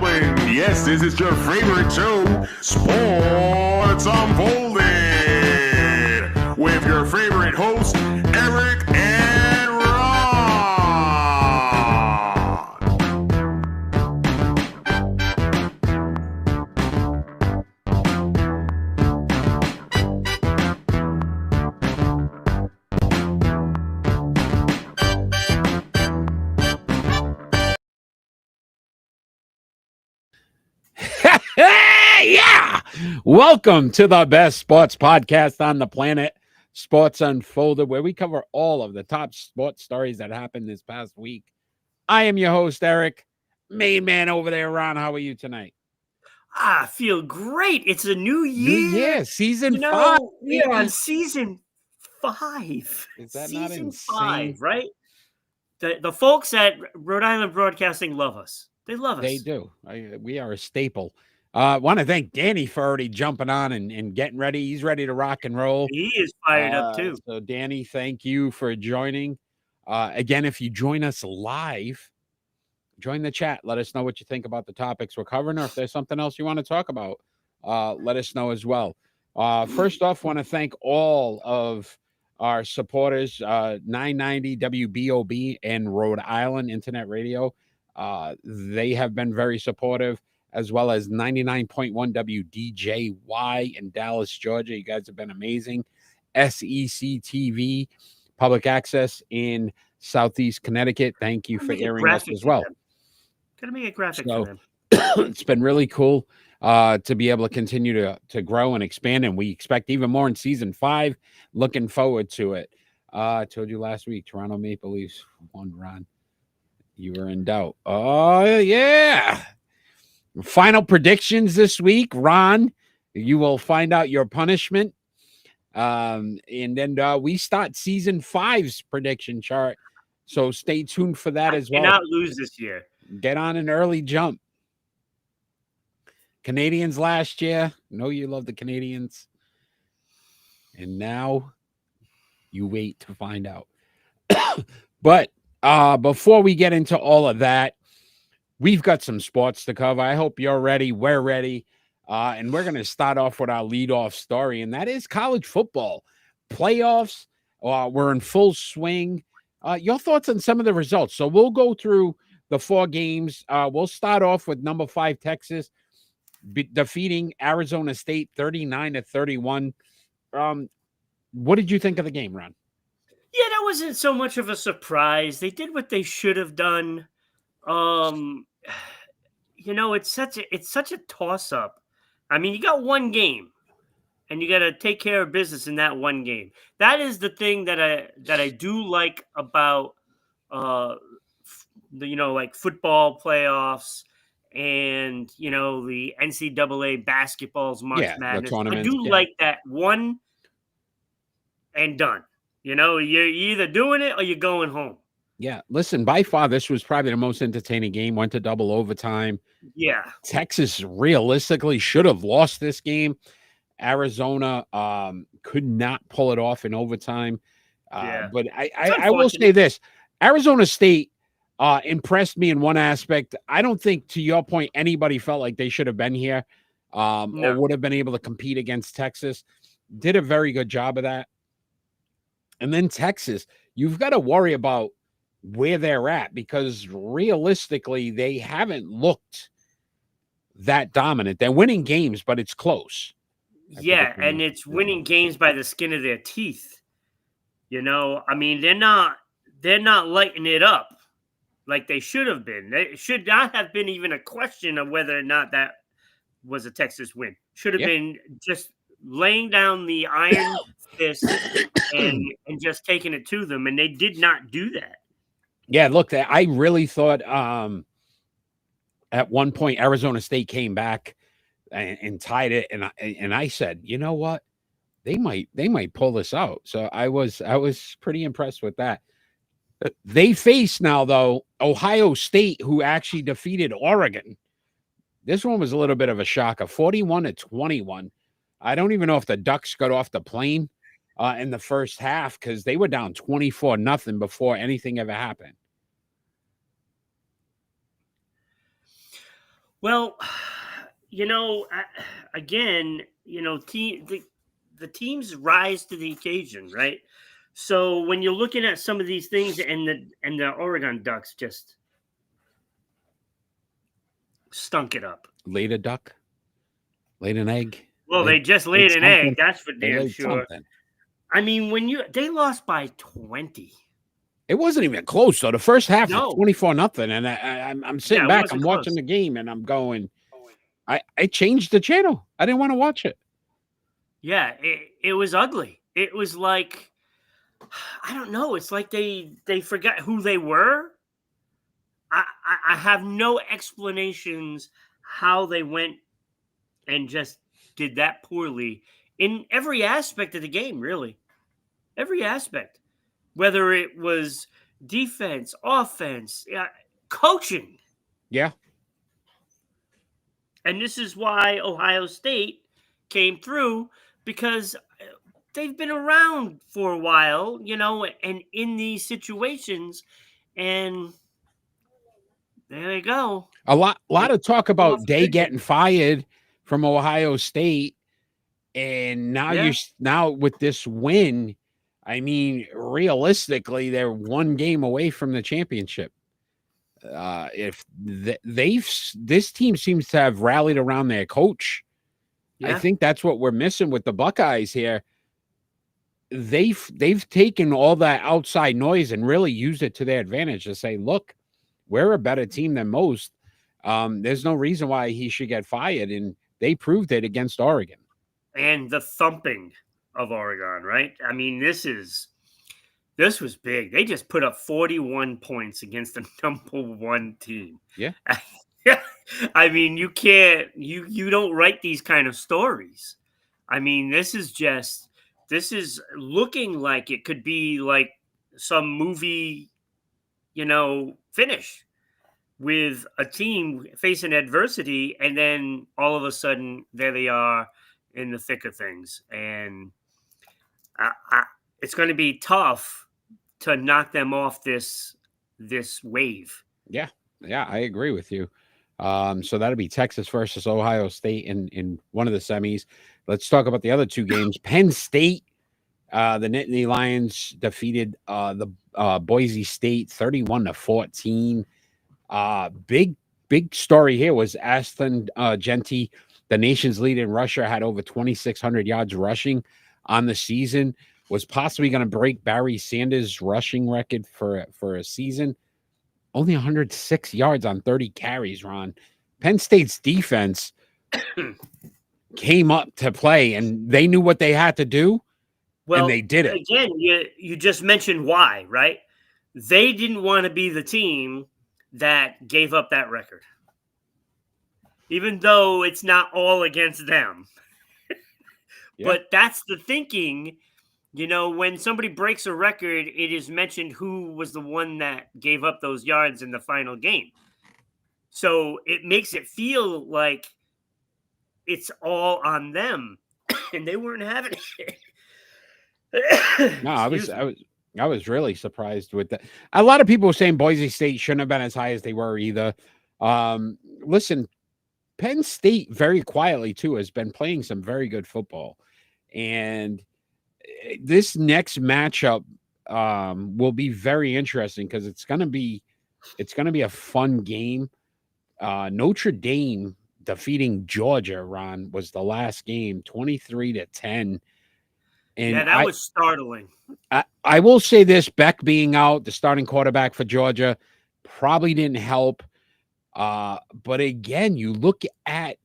gentlemen, yes, this is your favorite show, Sports Unfolded, with your favorite hosts, Eric and Ron. Yeah! Welcome to the best sports podcast on the planet, Sports Unfolded, where we cover all of the top sports stories that happened this past week. I am your host, Eric. Main man over there, Ron. How are you tonight? I feel great. It's a new year. New year, season 5. We are on season 5. Is that season not insane? 5, right? The folks at Rhode Island Broadcasting love us. They love us. They do. We are a staple. I want to thank Danny for already jumping on and getting ready. He's ready to rock and roll. He is fired up too. So, Danny, thank you for joining. Again, if you join us live, join the chat. Let us know what you think about the topics we're covering, or if there's something else you want to talk about, let us know as well. First off, want to thank all of our supporters, 990 WBOB and Rhode Island Internet Radio. They have been very supportive, as well as 99.1 WDJY in Dallas, Georgia. You guys have been amazing. SEC TV, public access in Southeast Connecticut. Thank you for airing us as well. Gotta make a graphic for them. It's been really cool to be able to continue to grow and expand, and we expect even more in season 5. Looking forward to it. I told you last week, Toronto Maple Leafs won, Ron. You were in doubt. Oh, yeah. Final predictions this week, Ron. You will find out your punishment. And then we start season 5's prediction chart. So stay tuned for that as well. Cannot lose this year. Get on an early jump. Canadians last year. Know you love the Canadians. And now you wait to find out. But before we get into all of that, we've got some sports to cover. I hope you're ready. We're ready. And we're going to start off with our leadoff story, and that is college football. Playoffs we're in full swing. Your thoughts on some of the results? So we'll go through the 4 games. We'll start off with number 5, Texas, defeating Arizona State 39-31. What did you think of the game, Ron? Yeah, that wasn't so much of a surprise. They did what they should have done. It's such a toss-up. I mean, you got one game, and you got to take care of business in that one game. That is the thing that I do like about like football playoffs and the NCAA basketball's March Madness. I do like that one and done. You're either doing it or you're going home. Yeah, listen, by far, this was probably the most entertaining game. Went to double overtime. Yeah. Texas realistically should have lost this game. Arizona could not pull it off in overtime. But I will say this. Arizona State impressed me in one aspect. I don't think, to your point, anybody felt like they should have been here or would have been able to compete against Texas. Did a very good job of that. And then Texas, you've got to worry about where they're at, because realistically, they haven't looked that dominant. They're winning games, but it's close. Yeah, and it's winning games by the skin of their teeth. I mean, they're not lighting it up like they should have been. They should not have been even a question of whether or not that was a Texas win. Should have been just laying down the iron fist and just taking it to them, and they did not do that. Yeah, look, I really thought at one point Arizona State came back and tied it, and I said, you know what, they might pull this out. So I was pretty impressed with that. They face now, though, Ohio State, who actually defeated Oregon. This one was a little bit of a shocker, 41-21. I don't even know if the Ducks got off the plane in the first half, because they were down 24-0 before anything ever happened. Well, again, the teams rise to the occasion, right? So when you're looking at some of these things, and the Oregon Ducks just stunk it up. Laid a duck, laid an egg. Well, they just laid an something. egg. That's for They damn laid sure. something. I mean, they lost by 20. It wasn't even close. So the first half No. was 24-0, and I'm sitting Yeah, it back. wasn't I'm watching close. the game, and I'm going. I changed the channel. I didn't want to watch it. Yeah, it was ugly. It was like, I don't know. It's like they forgot who they were. I have no explanations how they went and just did that poorly in every aspect of the game, really. Every aspect. Whether it was defense, offense, coaching. Yeah. And this is why Ohio State came through, because they've been around for a while, and in these situations, and there they go. A lot of talk about Lost Day big. getting fired from Ohio State, and now now with this win, I mean, realistically, they're one game away from the championship. If this team seems to have rallied around their coach. I Yeah. think that's what we're missing with the Buckeyes here. They've taken all that outside noise and really used it to their advantage to say, look, we're a better team than most. There's no reason why he should get fired, and they proved it against Oregon. And the thumping of Oregon, right? I mean, this was big. They just put up 41 points against the number one team. Yeah. I mean, you don't write these kind of stories. I mean, this is looking like it could be like some movie, finish with a team facing adversity, and then all of a sudden there they are in the thick of things. And it's going to be tough to knock them off this wave. Yeah, I agree with you. So that'll be Texas versus Ohio State in one of the semis. Let's talk about the other two games. Penn State, the Nittany Lions defeated the Boise State 31-14. Big story here was Aston Genty, the nation's lead in rusher, had over 2,600 yards rushing on the season. Was possibly going to break Barry Sanders' rushing record for a season. Only 106 yards on 30 carries, Ron. Penn State's defense came up to play, and they knew what they had to do, and they did it. Again, you just mentioned why, right? They didn't want to be the team that gave up that record, even though it's not all against them. Yeah. But that's the thinking. When somebody breaks a record, it is mentioned who was the one that gave up those yards in the final game. So it makes it feel like it's all on them, and they weren't having it. No, I was really surprised with that. A lot of people were saying Boise State shouldn't have been as high as they were either. Listen, Penn State very quietly too has been playing some very good football, and this next matchup will be very interesting because it's going to be a fun game. Notre Dame defeating Georgia, Ron, was the last game, 23-10. And that was startling. I will say this: Beck being out, the starting quarterback for Georgia, probably didn't help. But again, you look at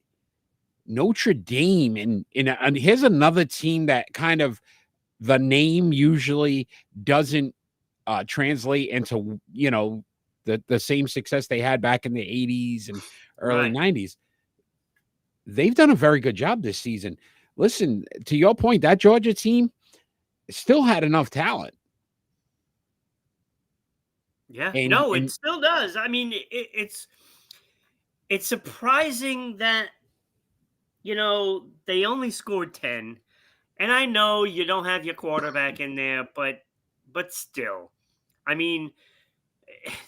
Notre Dame, and here's another team that kind of the name usually doesn't translate into, the same success they had back in the 80s and early 90s. They've done a very good job this season. Listen, to your point, that Georgia team still had enough talent. Yeah, it still does. I mean, it's surprising that, they only scored 10. And I know you don't have your quarterback in there, but still, I mean,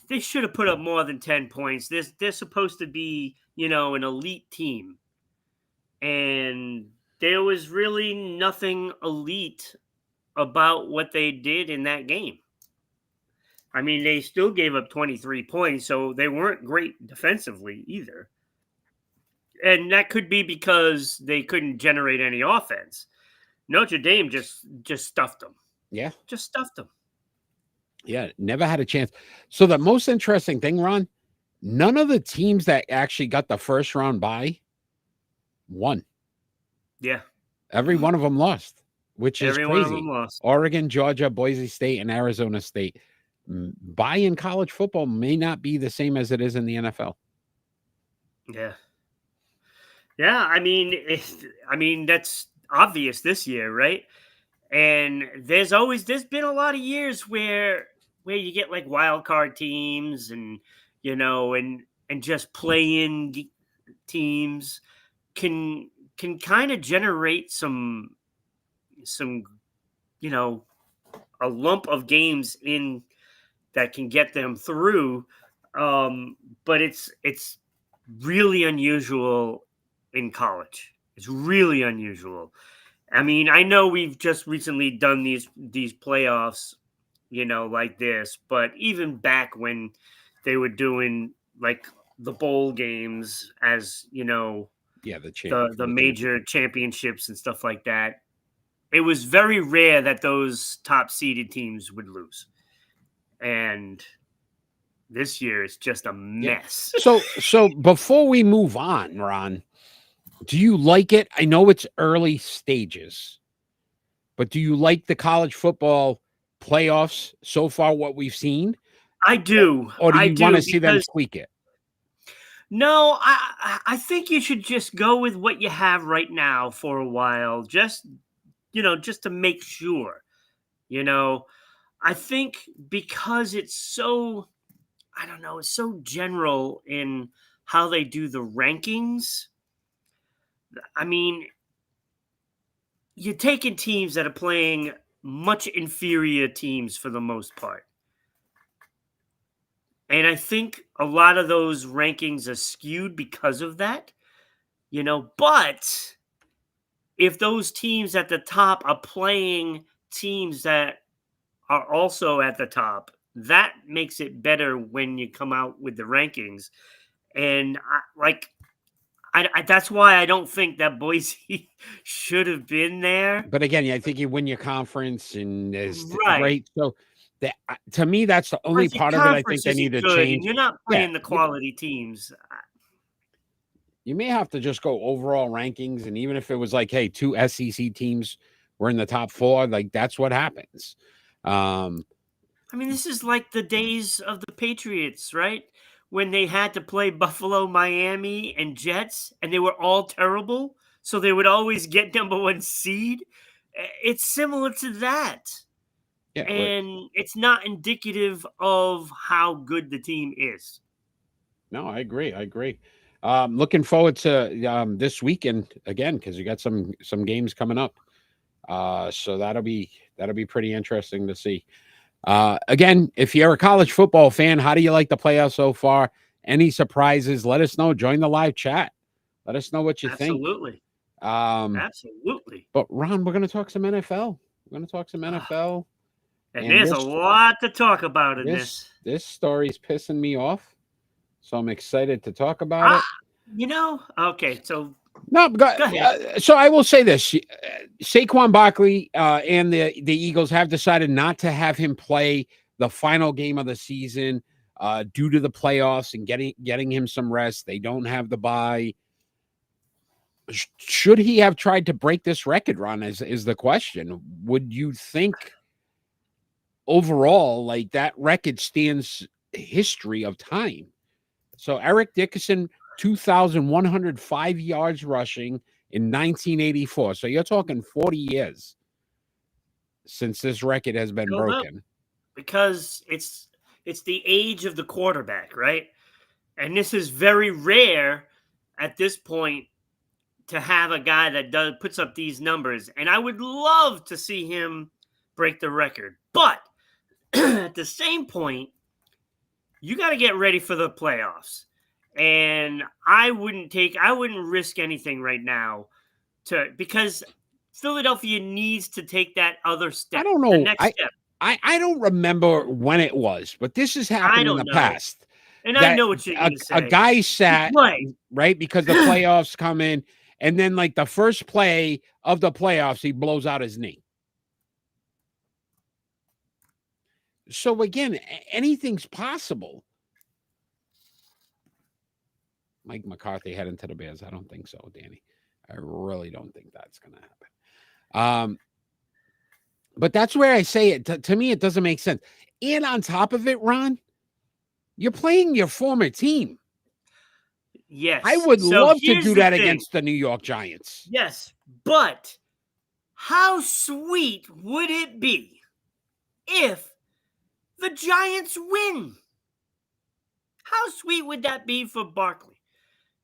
they should have put up more than 10 points. They're supposed to be, an elite team. And there was really nothing elite about what they did in that game. I mean, they still gave up 23 points, so they weren't great defensively either. And that could be because they couldn't generate any offense. Notre Dame just stuffed them. Yeah. Just stuffed them. Yeah, never had a chance. So the most interesting thing, Ron, none of the teams that actually got the first round bye won. Yeah. Every one of them lost, which is Every crazy. one of them lost. Oregon, Georgia, Boise State, and Arizona State. Bye in college football may not be the same as it is in the NFL. Yeah. Yeah, I mean that's obvious this year, right? And there's been a lot of years where you get like wild card teams and and just play-in teams can kind of generate some a lump of games in that can get them through. But it's really unusual in college. It's really unusual. I mean, I know we've just recently done these playoffs, like this, but even back when they were doing like the bowl games as, the major championships and stuff like that, it was very rare that those top seeded teams would lose. And this year it's just a mess. So before we move on, Ron, do you like it? I know it's early stages, but do you like the college football playoffs so far, what we've seen? I do. Or do you want to see them tweak it? No, I think you should just go with what you have right now for a while. Just to make sure. I think because it's so, I don't know, it's so general in how they do the rankings. I mean, you're taking teams that are playing much inferior teams for the most part. And I think a lot of those rankings are skewed because of that, but if those teams at the top are playing teams that are also at the top, that makes it better when you come out with the rankings. And that's why I don't think that Boise should have been there. But again, I think you win your conference and is Right. great. So to me, that's the only part of it I think they need to change. You're not playing the quality teams. You may have to just go overall rankings. And even if it was like, hey, 2 SEC teams were in the top 4, like that's what happens. I mean, this is like the days of the Patriots, right? When they had to play Buffalo, Miami, and Jets, and they were all terrible. So they would always get number 1 seed. It's similar to that. Yeah, and it's not indicative of how good the team is. No, I agree. Looking forward to this weekend again, because you got some games coming up. So that'll be pretty interesting to see. Again, if you're a college football fan, how do you like the playoffs so far? Any surprises? Let us know. Join the live chat. Let us know what you think. Absolutely. But Ron, we're going to talk some NFL. And there's a lot to talk about in this. This story's pissing me off, so I'm excited to talk about it. Okay, so no, go ahead. So I will say this: Saquon Barkley and the Eagles have decided not to have him play the final game of the season due to the playoffs and getting him some rest. They don't have the bye. Should he have tried to break this record, Ron? Is the question? Would you think overall, like that record stands history of time? So Eric Dickerson, 2,105 yards rushing in 1984. So you're talking 40 years since this record has been broken. Because it's the age of the quarterback, right? And this is very rare at this point to have a guy that puts up these numbers. And I would love to see him break the record. But at the same point, you got to get ready for the playoffs. And I wouldn't risk anything right now because Philadelphia needs to take that other step. I don't The know. next step. I don't remember when it was, but this has happened in the past. And I know what you're going to say. A guy sat, right, because the playoffs come in, and then like the first play of the playoffs, he blows out his knee. So again, anything's possible. Mike McCarthy heading to the Bears. I don't think so, Danny. I really don't think that's going to happen. But that's where I say it. To me, it doesn't make sense. And on top of it, Ron, you're playing your former team. Yes. I would love to do that against the New York Giants. Yes. But how sweet would it be if the Giants win? How sweet would that be for Barkley?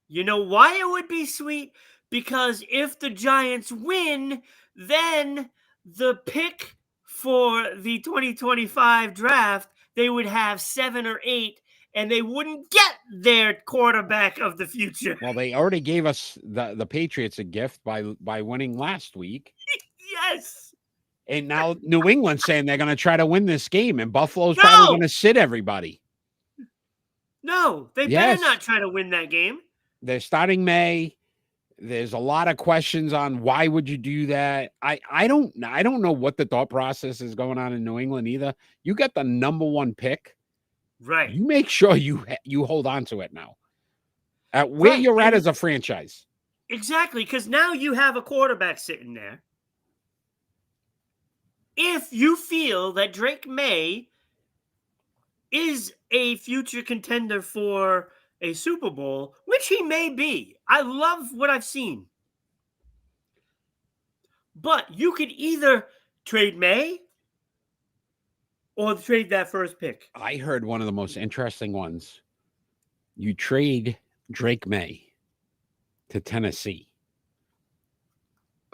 You know why it would be sweet? Because if the Giants win, then the pick for the 2025 draft, they would have 7 or 8, and they wouldn't get their quarterback of the future. Well, they already gave us the Patriots a gift by winning last week. Yes. And now New England's saying they're going to try to win this game, and Buffalo's probably going to sit everybody. No, they better not try to win that game. They're starting May. There's a lot of questions on why would you do that. I don't know what the thought process is going on in New England either. You got the number 1 pick, right? You make sure you hold on to it now. At where you're at as a franchise, exactly, because now you have a quarterback sitting there. If you feel that Drake May is a future contender for a Super Bowl, which he may be. I love what I've seen. But you could either trade May or trade that first pick. I heard one of the most interesting ones. You trade Drake May to Tennessee,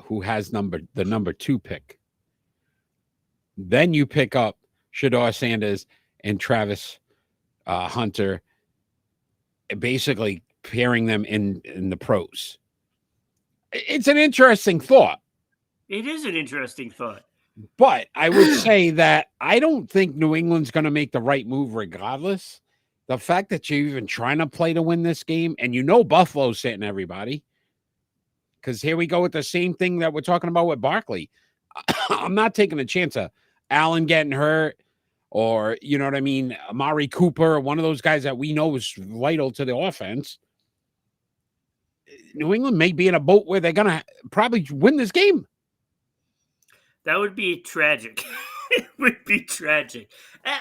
who has the number 2 pick. Then you pick up Shedeur Sanders and Travis Hunter, basically pairing them in the pros. It's an interesting thought. It is an interesting thought. But I would say that I don't think New England's going to make the right move regardless. The fact that you're even trying to play to win this game, and Buffalo's sitting everybody, because here we go with the same thing that we're talking about with Barkley. I'm not taking a chance of Allen getting hurt, or, you know what I mean, Amari Cooper, one of those guys that we know is vital to the offense. New England may be in a boat where they're going to probably win this game. That would be tragic. It would be tragic.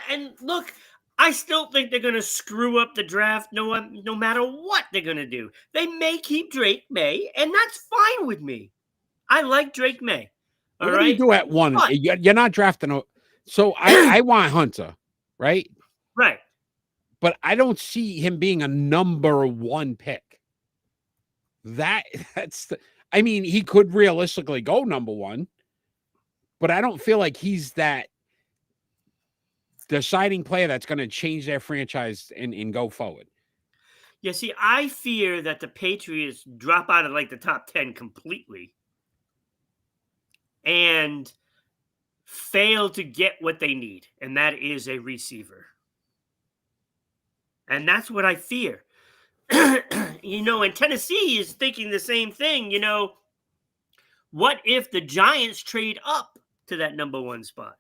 And look, I still think they're going to screw up the draft no matter what they're going to do. They may keep Drake May, and that's fine with me. I like Drake May. What do you do at 1? You're not drafting. So I want Hunter, right? Right. But I don't see him being a number 1 pick. He could realistically go number 1, but I don't feel like he's that deciding player that's going to change their franchise and go forward. Yeah, see, I fear that the Patriots drop out of like the top 10 completely and fail to get what they need, and that is a receiver. And that's what I fear. And Tennessee is thinking the same thing. What if the Giants trade up to that number 1 spot?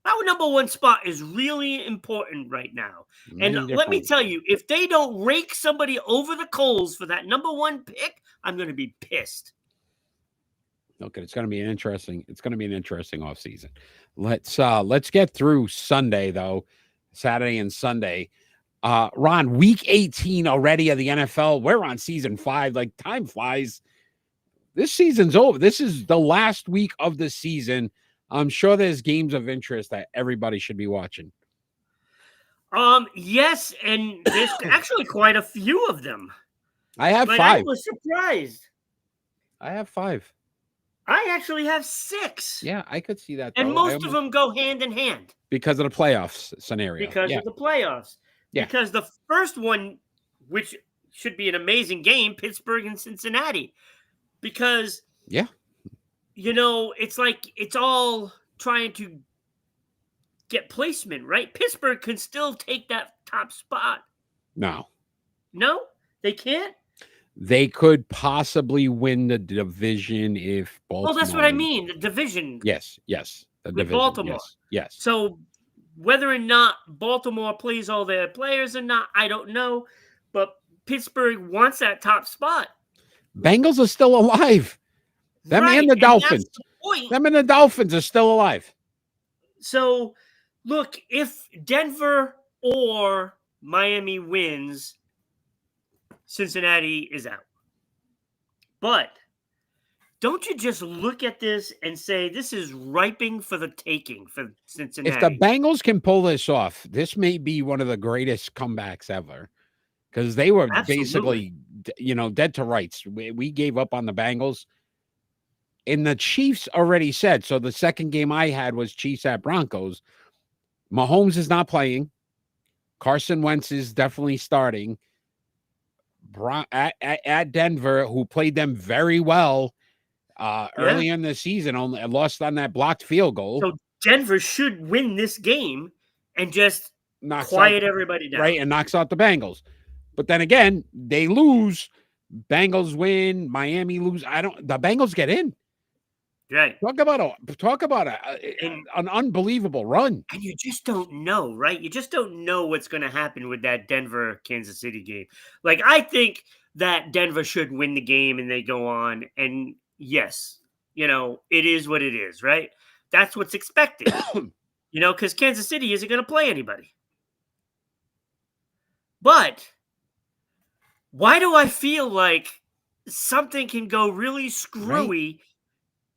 That number 1 spot is really important right now. Let me tell you, if they don't rake somebody over the coals for that number 1 pick, I'm going to be pissed. Okay, it's going to be an interesting offseason. Let's get through Sunday though. Saturday and Sunday. Ron, week 18 already of the NFL. We're on season 5. Like, time flies. This season's over. This is the last week of the season. I'm sure there's games of interest that everybody should be watching. Yes, and there's actually quite a few of them. I have 5. I was surprised. I have 5. I actually have 6. Yeah, I could see that. And most of them go hand in hand. Because of the playoffs scenario. Because of the playoffs. Yeah. Because the first one which should be an amazing game, Pittsburgh and Cincinnati, because it's like it's all trying to get placement, right? Pittsburgh can still take that top spot. No, they can't. They could possibly win the division if Baltimore. Well, that's what I mean. The division. Yes. The division. Baltimore. Yes. So whether or not Baltimore plays all their players or not, I don't know. But Pittsburgh wants that top spot. Bengals are still alive. Them and the Dolphins. Them and the Dolphins are still alive. So, look, if Denver or Miami wins, Cincinnati is out. But don't you just look at this and say this is ripening for the taking for Cincinnati? If the Bengals can pull this off, this may be one of the greatest comebacks ever, because they were basically, dead to rights. We gave up on the Bengals. And the Chiefs already said, so the second game I had was Chiefs at Broncos. Mahomes is not playing. Carson Wentz is definitely starting. At Denver, who played them very well early in the season, only lost on that blocked field goal. So Denver should win this game and just quiet everybody down. Right, and knocks out the Bengals. But then again, they lose. Bengals win. Miami lose. The Bengals get in. Right. Talk about an unbelievable run. And you just don't know, right? You just don't know what's going to happen with that Denver-Kansas City game. Like, I think that Denver should win the game and they go on. And yes, it is what it is, right? That's what's expected, because Kansas City isn't going to play anybody. But why do I feel like something can go really screwy? Right.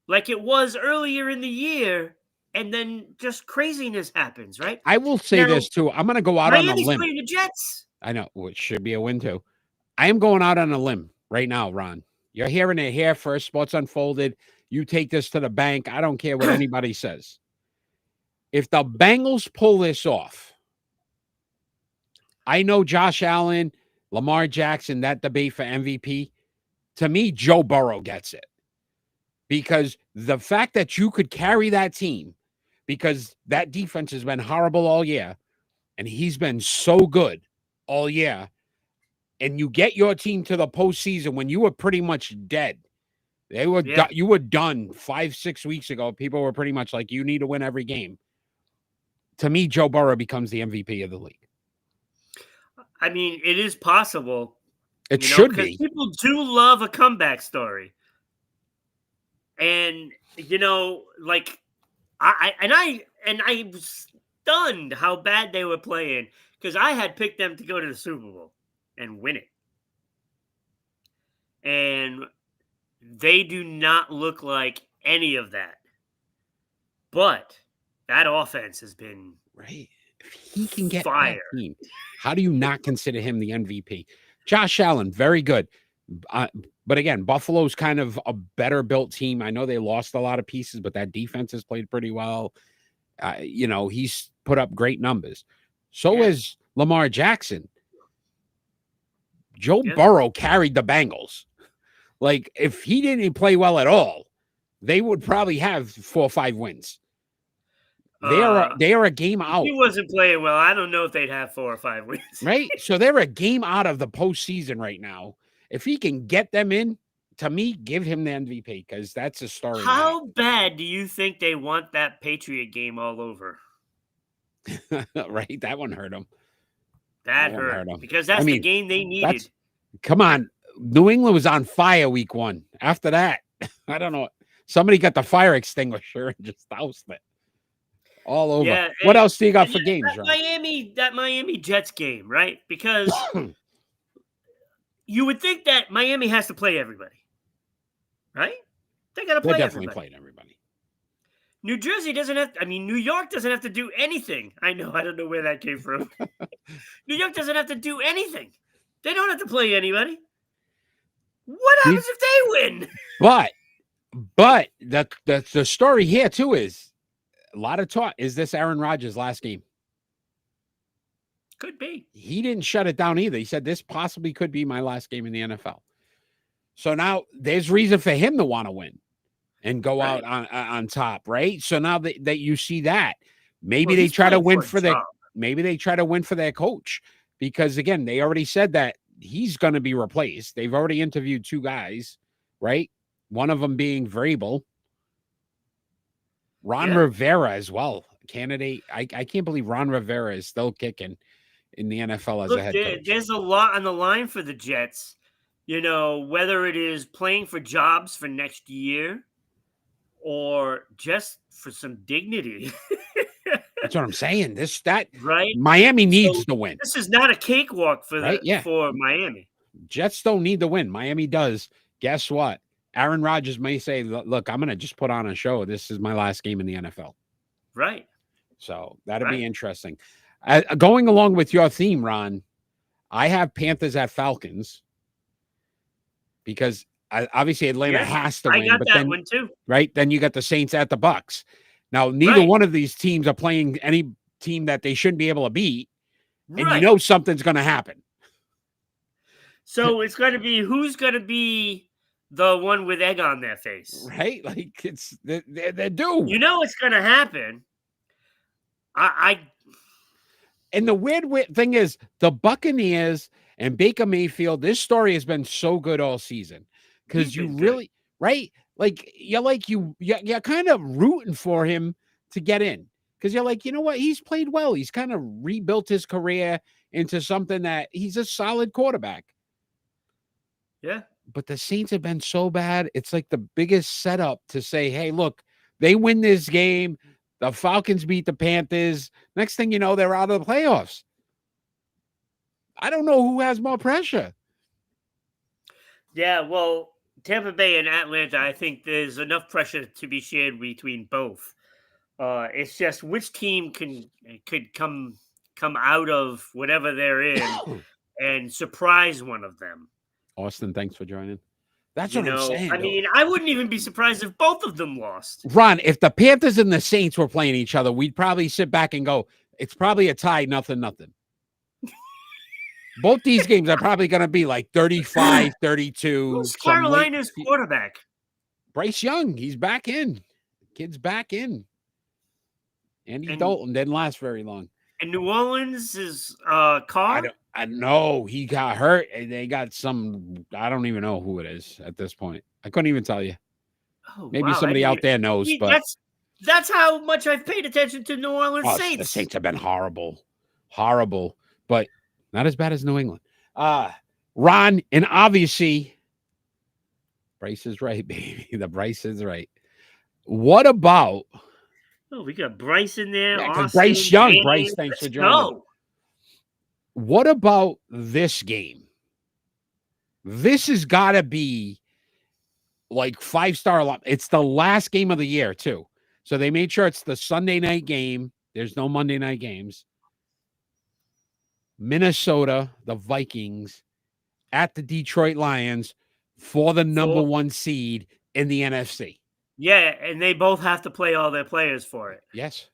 Like it was earlier in the year, and then just craziness happens, right? I will say this, too. I'm going to go out on a limb. Playing the Jets. I know. It should be a win, too. I am going out on a limb right now, Ron. You're hearing it here first. Sports Unfolded. You take this to the bank. I don't care what anybody says. If the Bengals pull this off, I know Josh Allen, Lamar Jackson, that debate for MVP, to me, Joe Burrow gets it. Because the fact that you could carry that team, because that defense has been horrible all year, and he's been so good all year, and you get your team to the postseason when you were pretty much dead. You were done 5-6 weeks ago. People were pretty much like, you need to win every game. To me, Joe Burrow becomes the MVP of the league. I mean, it is possible. It should be. People do love a comeback story. And I was stunned how bad they were playing, because I had picked them to go to the Super Bowl and win it. And they do not look like any of that. But that offense has been right. If he can get fire. That team, how do you not consider him the MVP? Josh Allen, very good. But again, Buffalo's kind of a better built team. I know they lost a lot of pieces, but that defense has played pretty well. He's put up great numbers. So is Lamar Jackson. Joe Burrow carried the Bengals. Like, if he didn't play well at all, they would probably have 4 or 5 wins. They are a game out. He wasn't playing well. I don't know if they'd have 4 or 5 wins. Right? So they're a game out of the postseason right now. If he can get them in, to me, give him the MVP, because that's a story. How bad do you think they want that Patriot game all over? Right? That one hurt them. That hurt them. Because that's the game they needed. Come on. New England was on fire week 1. After that, I don't know. Somebody got the fire extinguisher and just doused it. All over. Yeah, what else do you got for games? That Miami Jets game, right? Because you would think that Miami has to play everybody, right? They got to play everybody. Definitely playing everybody. New Jersey doesn't have. New York doesn't have to do anything. I don't know where that came from. New York doesn't have to do anything. They don't have to play anybody. What happens if they win? But the story here too is a lot of talk. Is this Aaron Rodgers' last game? Could be. He didn't shut it down either. He said this possibly could be my last game in the NFL. So now there's reason for him to want to win and go out on top, right? So now that you see that, maybe they try to win for their coach, because again, they already said that he's going to be replaced. They've already interviewed 2 guys, right? One of them being Vrabel. Ron Rivera as well, candidate. I can't believe Ron Rivera is still kicking in the NFL as a head coach. There's a lot on the line for the Jets. Whether it is playing for jobs for next year or just for some dignity. That's what I'm saying. Right? Miami needs to win. This is not a cakewalk for for Miami. Jets don't need to win. Miami does. Guess what? Aaron Rodgers may say, look, I'm going to just put on a show. This is my last game in the NFL. Right. So that'll be interesting. Going along with your theme, Ron, I have Panthers at Falcons because obviously Atlanta has to win. I got that one too. Right? Then you got the Saints at the Bucks. Now, neither one of these teams are playing any team that they shouldn't be able to beat, and something's going to happen. So it's going to be who's going to be the one with egg on their face, right? Like they're due. It's going to happen. And the weird thing is the Buccaneers and Baker Mayfield. This story has been so good all season because you really right. Like you're kind of rooting for him to get in because you're like, you know what? He's played well. He's kind of rebuilt his career into something that he's a solid quarterback. Yeah. But the Saints have been so bad. It's like the biggest setup to say, hey, look, they win this game. The Falcons beat the Panthers. Next thing you know, they're out of the playoffs. I don't know who has more pressure. Yeah, well, Tampa Bay and Atlanta, I think there's enough pressure to be shared between both. It's just which team could come out of whatever they're in and surprise one of them. Austin, thanks for joining. That's what I'm saying. I mean, I wouldn't even be surprised if both of them lost. Ron, if the Panthers and the Saints were playing each other, we'd probably sit back and go, it's probably a tie, 0-0. Both these games are probably going to be like 35, 32. Who's Carolina's quarterback? Bryce Young. He's back in. Kid's back in. Andy Dalton didn't last very long. And New Orleans is Carr? I know he got hurt and they got some, I don't even know who it is at this point. I couldn't even tell you. Maybe somebody out there knows, but that's how much I've paid attention to New Orleans Saints. The Saints have been horrible, but not as bad as New England. Ron, and obviously, Bryce is right, baby. The Bryce is right. What about? Oh, we got Bryce in there. Yeah, Bryce Young. Bryce, thanks for joining. Go. What about this game? This has got to be like 5-star. It's the last game of the year, too. So they made sure it's the Sunday night game. There's no Monday night games. Minnesota, the Vikings, at the Detroit Lions for the number 1 seed in the NFC. Yeah, and they both have to play all their players for it. Yes.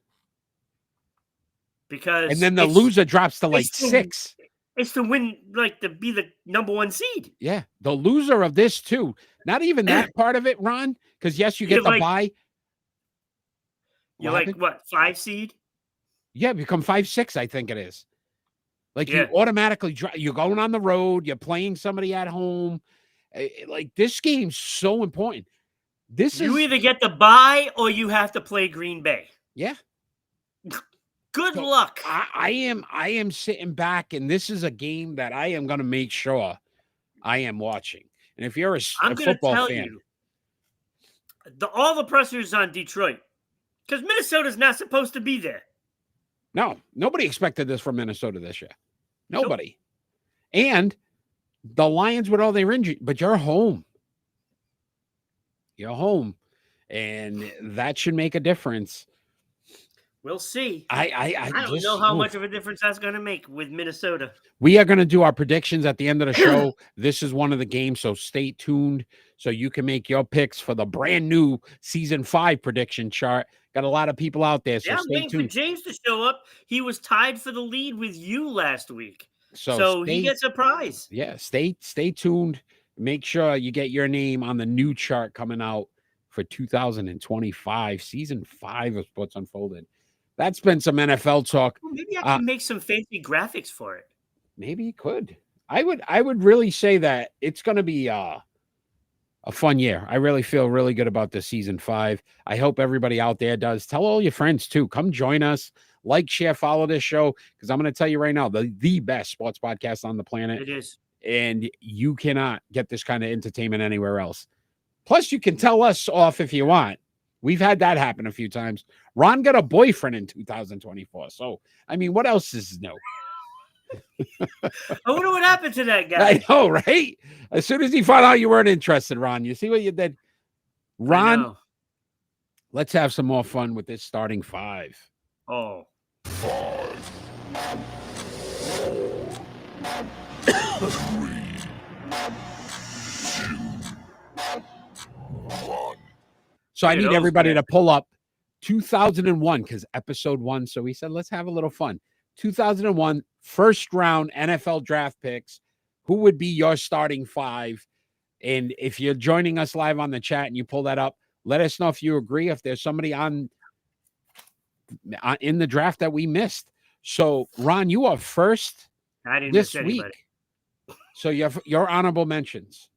Because and then the loser drops to like 6. It's to win, like to be the number 1 seed. Yeah. The loser of this too. Not even that part of it, Ron. Because yes, you get the bye. You're like what, 5 seed? Yeah, become 5-6, I think it is. Like you automatically you're going on the road, you're playing somebody at home. Like this game's so important. You either get the bye or you have to play Green Bay. Yeah. Good luck. I am sitting back, and this is a game that I am going to make sure I am watching. And if you're a football fan, all the pressure is on Detroit because Minnesota's not supposed to be there. No, nobody expected this from Minnesota this year. Nobody. Nope. And the Lions with all their injuries, but you're home. You're home, and that should make a difference. We'll see. I don't just know how much of a difference that's going to make with Minnesota. We are going to do our predictions at the end of the show. This is one of the games, so stay tuned so you can make your picks for the brand new season 5 prediction chart. Got a lot of people out there, so I'm stay waiting for tuned. James to show up. He was tied for the lead with you last week, So he gets a prize. Yeah, stay tuned. Make sure you get your name on the new chart coming out for 2025, season 5 of Sports Unfolded. That's been some NFL talk. Well, maybe I can make some fancy graphics for it. Maybe you could. I would really say that it's going to be a fun year. I really feel really good about this season 5. I hope everybody out there does. Tell all your friends too. Come join us. Like, share, follow this show, because I'm going to tell you right now, the best sports podcast on the planet. It is. And you cannot get this kind of entertainment anywhere else. Plus, you can tell us off if you want. We've had that happen a few times. Ron got a boyfriend in 2024. So, I mean, what else is new? I wonder what happened to that guy. I know, right? As soon as he found out you weren't interested, Ron, you see what you did? Ron, let's have some more fun with this starting 5. Oh. 5, 4, 3, 2, 1. So I need everybody to pull up 2001, because episode 1. So we said, let's have a little fun. 2001 first round NFL draft picks. Who would be your starting 5? And if you're joining us live on the chat and you pull that up, let us know if you agree, if there's somebody in the draft that we missed. So Ron, you are first this week. So your honorable mentions.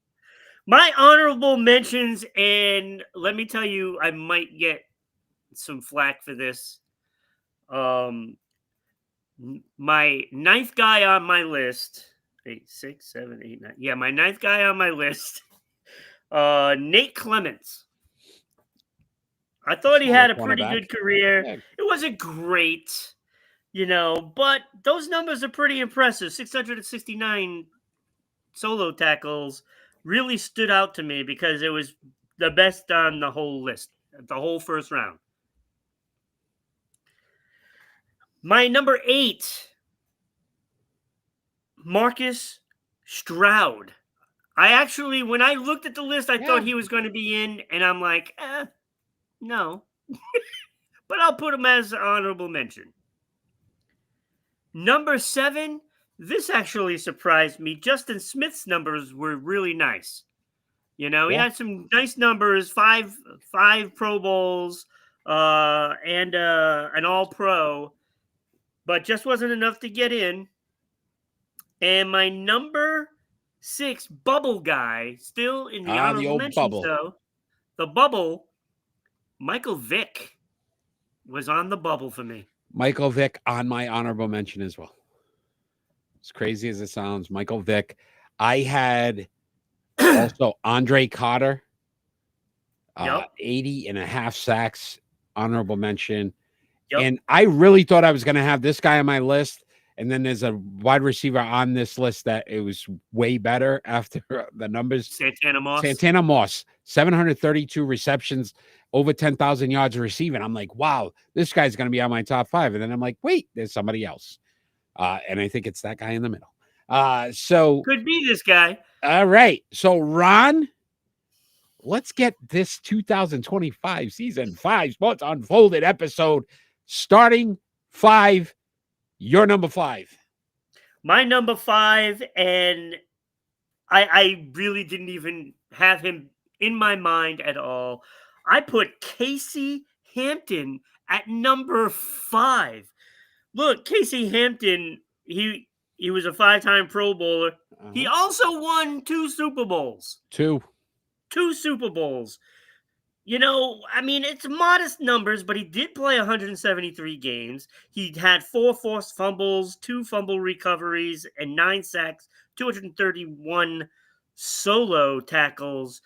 My honorable mentions, and let me tell you, I might get some flack for this. My 9th guy on my list, 8, 6, 7, 8, 9. Yeah, my 9th guy on my list, Nate Clements. I thought he had a pretty good career. Yeah. It wasn't great, but those numbers are pretty impressive. 669 solo tackles really stood out to me because it was the best on the whole list, the whole first round. My number 8, Marcus Stroud. When I looked at the list, I thought he was going to be in, and I'm like, no. But I'll put him as an honorable mention. Number 7, this actually surprised me. Justin Smith's numbers were really nice. He had some nice numbers, 5 Pro Bowls, and an All-Pro, but just wasn't enough to get in. And my number 6 bubble guy, still in the honorable mentions, though, the bubble, Michael Vick was on the bubble for me. Michael Vick on my honorable mention as well. As crazy as it sounds, Michael Vick. I had also Andre Carter, 80.5 sacks, honorable mention. Yep. And I really thought I was going to have this guy on my list. And then there's a wide receiver on this list that it was way better after the numbers. Santana Moss, 732 receptions, over 10,000 yards receiving. I'm like, wow, this guy's going to be on my top 5. And then I'm like, wait, there's somebody else. And I think it's that guy in the middle. So could be this guy. All right. So Ron, let's get this 2025 season 5 Sports Unfolded episode starting 5. Your number 5. My number 5, and I really didn't even have him in my mind at all. I put Casey Hampton at number 5. Look, Casey Hampton, he was a 5-time Pro Bowler. Uh-huh. He also won 2 Super Bowls. 2 Super Bowls. It's modest numbers, but he did play 173 games. He had 4 forced fumbles, 2 fumble recoveries, and 9 sacks, 231 solo tackles.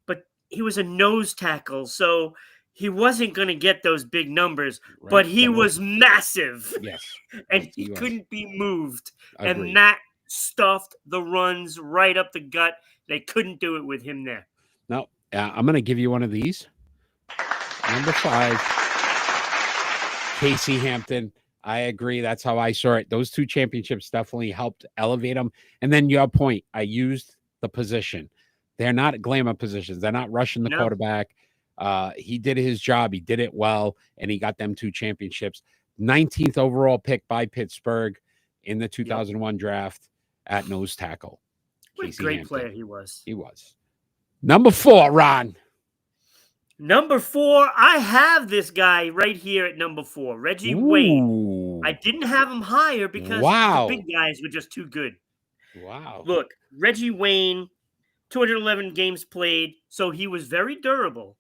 But he was a nose tackle, so he wasn't going to get those big numbers. Right. But he was massive. Yes. And he couldn't be moved. Agreed. And that stuffed the runs right up the gut. They couldn't do it with him there. No. I'm going to give you one of these. Number 5. Casey Hampton. I agree. That's how I saw it. Those 2 championships definitely helped elevate them. And then your point, I used the position. They're not glamour positions. They're not rushing the No. quarterback. He did his job. He did it well, and he got them 2 championships. 19th overall pick by Pittsburgh in the 2001 draft at nose tackle. What a Casey great Hampton. player he was. He was. Number 4, Ron. Number 4, I have this guy right here at number 4, Reggie Wayne. Ooh. I didn't have him higher because Wow. the big guys were just too good. Wow. Look, Reggie Wayne, 211 games played, so he was very durable.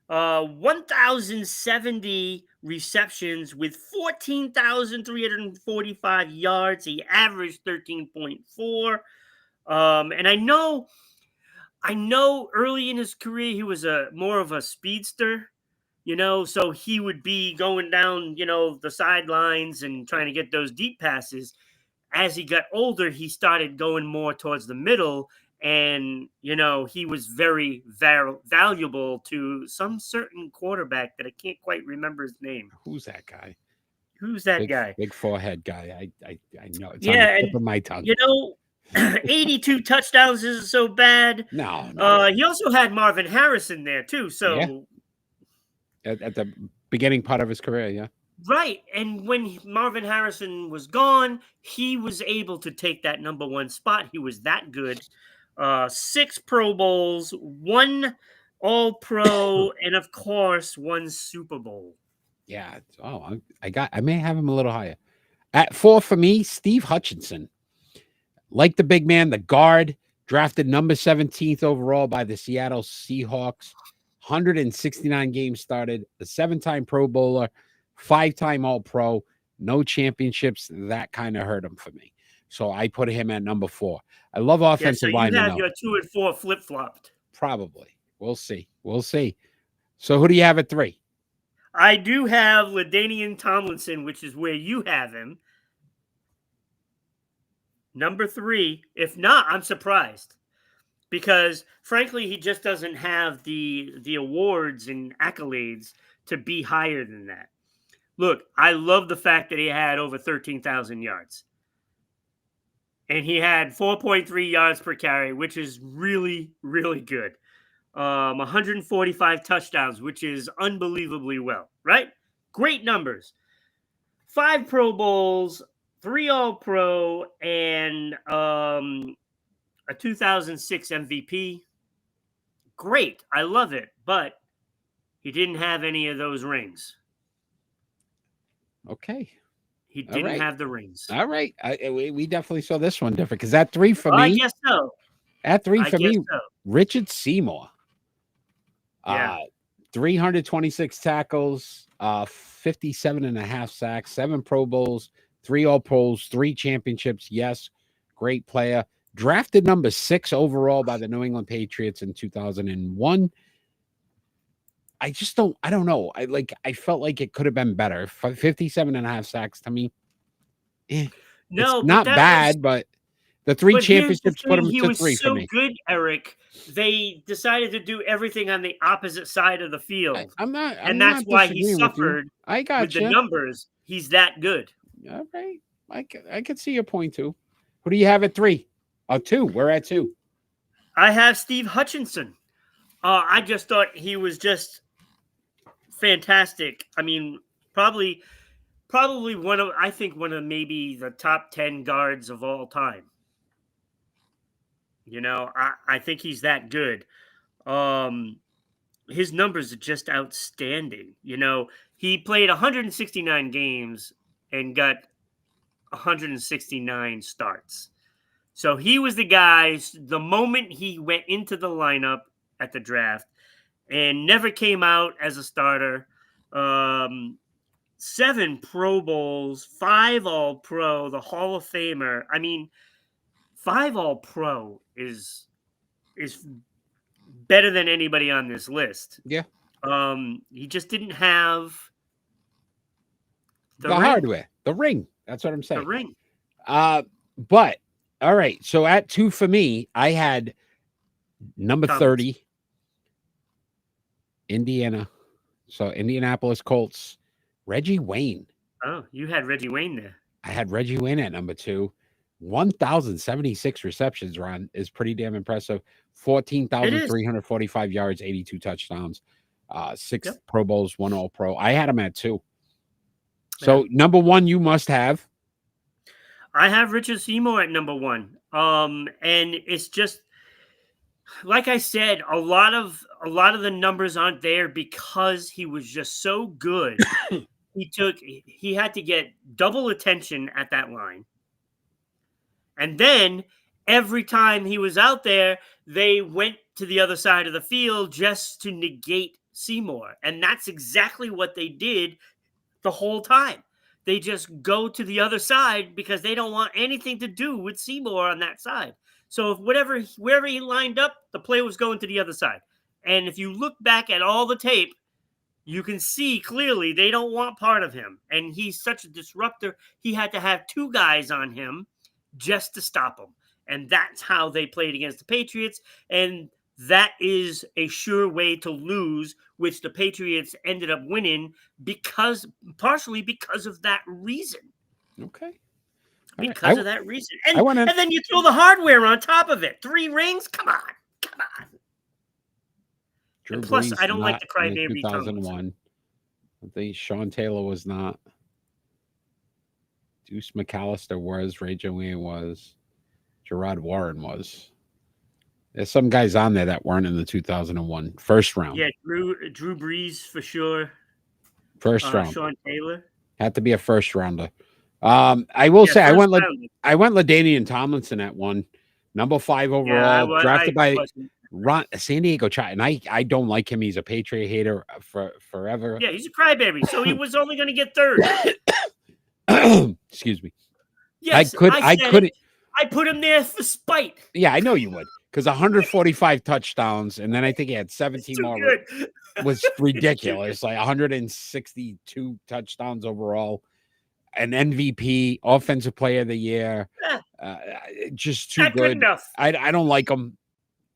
1,070 receptions with 14,345 yards. He averaged 13.4. And I know early in his career he was more of a speedster, so he would be going down, the sidelines and trying to get those deep passes. As he got older, he started going more towards the middle, and he was very valuable to some certain quarterback that I can't quite remember his name. Who's that guy? Who's that guy? Big forehead guy. I know. It's Yeah, on the tip of my tongue. 82 touchdowns isn't so bad. No. He also had Marvin Harrison there too. So at the beginning part of his career, yeah. Right. And when Marvin Harrison was gone, he was able to take that number 1 spot. He was that good. 6 Pro Bowls, 1 All-Pro, and of course, 1 Super Bowl. Yeah. Oh, I may have him a little higher. At 4 for me, Steve Hutchinson. Like the big man, the guard, drafted number 17th overall by the Seattle Seahawks. 169 games started, a 7-time Pro Bowler, 5-time All-Pro, no championships. That kind of hurt him for me. So I put him at number 4. I love offensive linemen. You have your 2 and 4 flip-flopped. Probably. We'll see. So who do you have at 3? I do have LaDainian Tomlinson, which is where you have him. Number 3. If not, I'm surprised. Because, frankly, he just doesn't have the awards and accolades to be higher than that. Look, I love the fact that he had over 13,000 yards. And he had 4.3 yards per carry, which is really, really good. 145 touchdowns, which is unbelievably well, right? Great numbers. 5 Pro Bowls, 3 All-Pro, and a 2006 MVP. Great. I love it. But he didn't have any of those rings. Okay. He didn't have the rings. All right. We definitely saw this one different because at 3 for me. I guess so. At 3 for me, so. Richard Seymour. Yeah. 326 tackles, 57.5 sacks, 7 Pro Bowls, 3 All-Pros, 3 championships. Yes, great player. Drafted number 6 overall by the New England Patriots in 2001. I don't know. I felt like it could have been better. 57.5 sacks to me. No, it's not bad, but the 3 championships put him to 3 for me. He was so good, Eric. They decided to do everything on the opposite side of the field. That's why he suffered with the numbers. He's that good. All right. I can see your point too. Who do you have at 3? 2. We're at 2. I have Steve Hutchinson. I just thought he was just fantastic. I mean, probably one of maybe the top 10 guards of all time. I think he's that good. His numbers are just outstanding. He played 169 games and got 169 starts. So he was the guy, the moment he went into the lineup at the draft and never came out as a starter. 7 Pro Bowls, 5 All-Pro, the Hall of Famer. I mean, 5 All-Pro is better than anybody on this list. Yeah. He just didn't have the hardware, the ring. That's what I'm saying. The ring. But all right. So at 2 for me, I had number 30, Indiana So Indianapolis Colts, Reggie Wayne. Oh, you had Reggie Wayne there. I had Reggie Wayne at number 2. 1,076 receptions, Ron, is pretty damn impressive. 14,345 yards, 82 touchdowns, 6 Pro Bowls, 1 All-Pro. I had him at 2. So number 1, you must have. I have Richard Seymour at number 1. And it's just like I said, a lot of the numbers aren't there because he was just so good. He had to get double attention at that line. And then every time he was out there, they went to the other side of the field just to negate Seymour. And that's exactly what they did the whole time. They just go to the other side because they don't want anything to do with Seymour on that side. So wherever he lined up, the play was going to the other side. And if you look back at all the tape, you can see clearly they don't want part of him. And he's such a disruptor. He had to have 2 guys on him just to stop him. And that's how they played against the Patriots. And that is a sure way to lose, which the Patriots ended up winning partially because of that reason. Okay. Because of that reason. And then you throw the hardware on top of it. 3 rings? Come on. And plus, I don't like the crybaby 2001. I think Sean Taylor was not. Deuce McAllister was. Ray Joanne was. Gerard Warren was. There's some guys on there that weren't in the 2001 first round. Yeah, Drew Brees for sure. First round. Sean Taylor. Had to be a first rounder. I will say I went LaDainian Tomlinson at 1. Number 5 overall. Drafted by San Diego Chargers. And I don't like him. He's a Patriot hater forever. Yeah, he's a crybaby. So he was only going to get 3rd. Excuse me. Yes, I couldn't. I put him there for spite. Yeah, I know you would. Because 145 touchdowns, and then I think he had 17 more. Was ridiculous. Like 162 touchdowns overall. An MVP, Offensive Player of the Year. Just too good enough. I don't like him.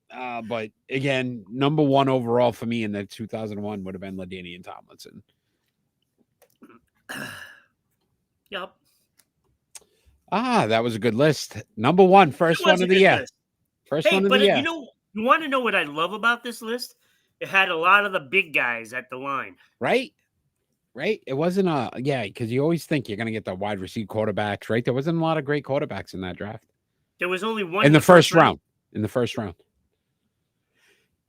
But again, number 1 overall for me in the 2001 would have been LaDainian Tomlinson. Yep. That was a good list. Number 1, first one of the year. First one of the year. You want to know what I love about this list? It had a lot of the big guys at the line. Right? It wasn't because you always think you're going to get the wide receiver quarterbacks, right? There wasn't a lot of great quarterbacks in that draft. There was only one in the first round. In the first round.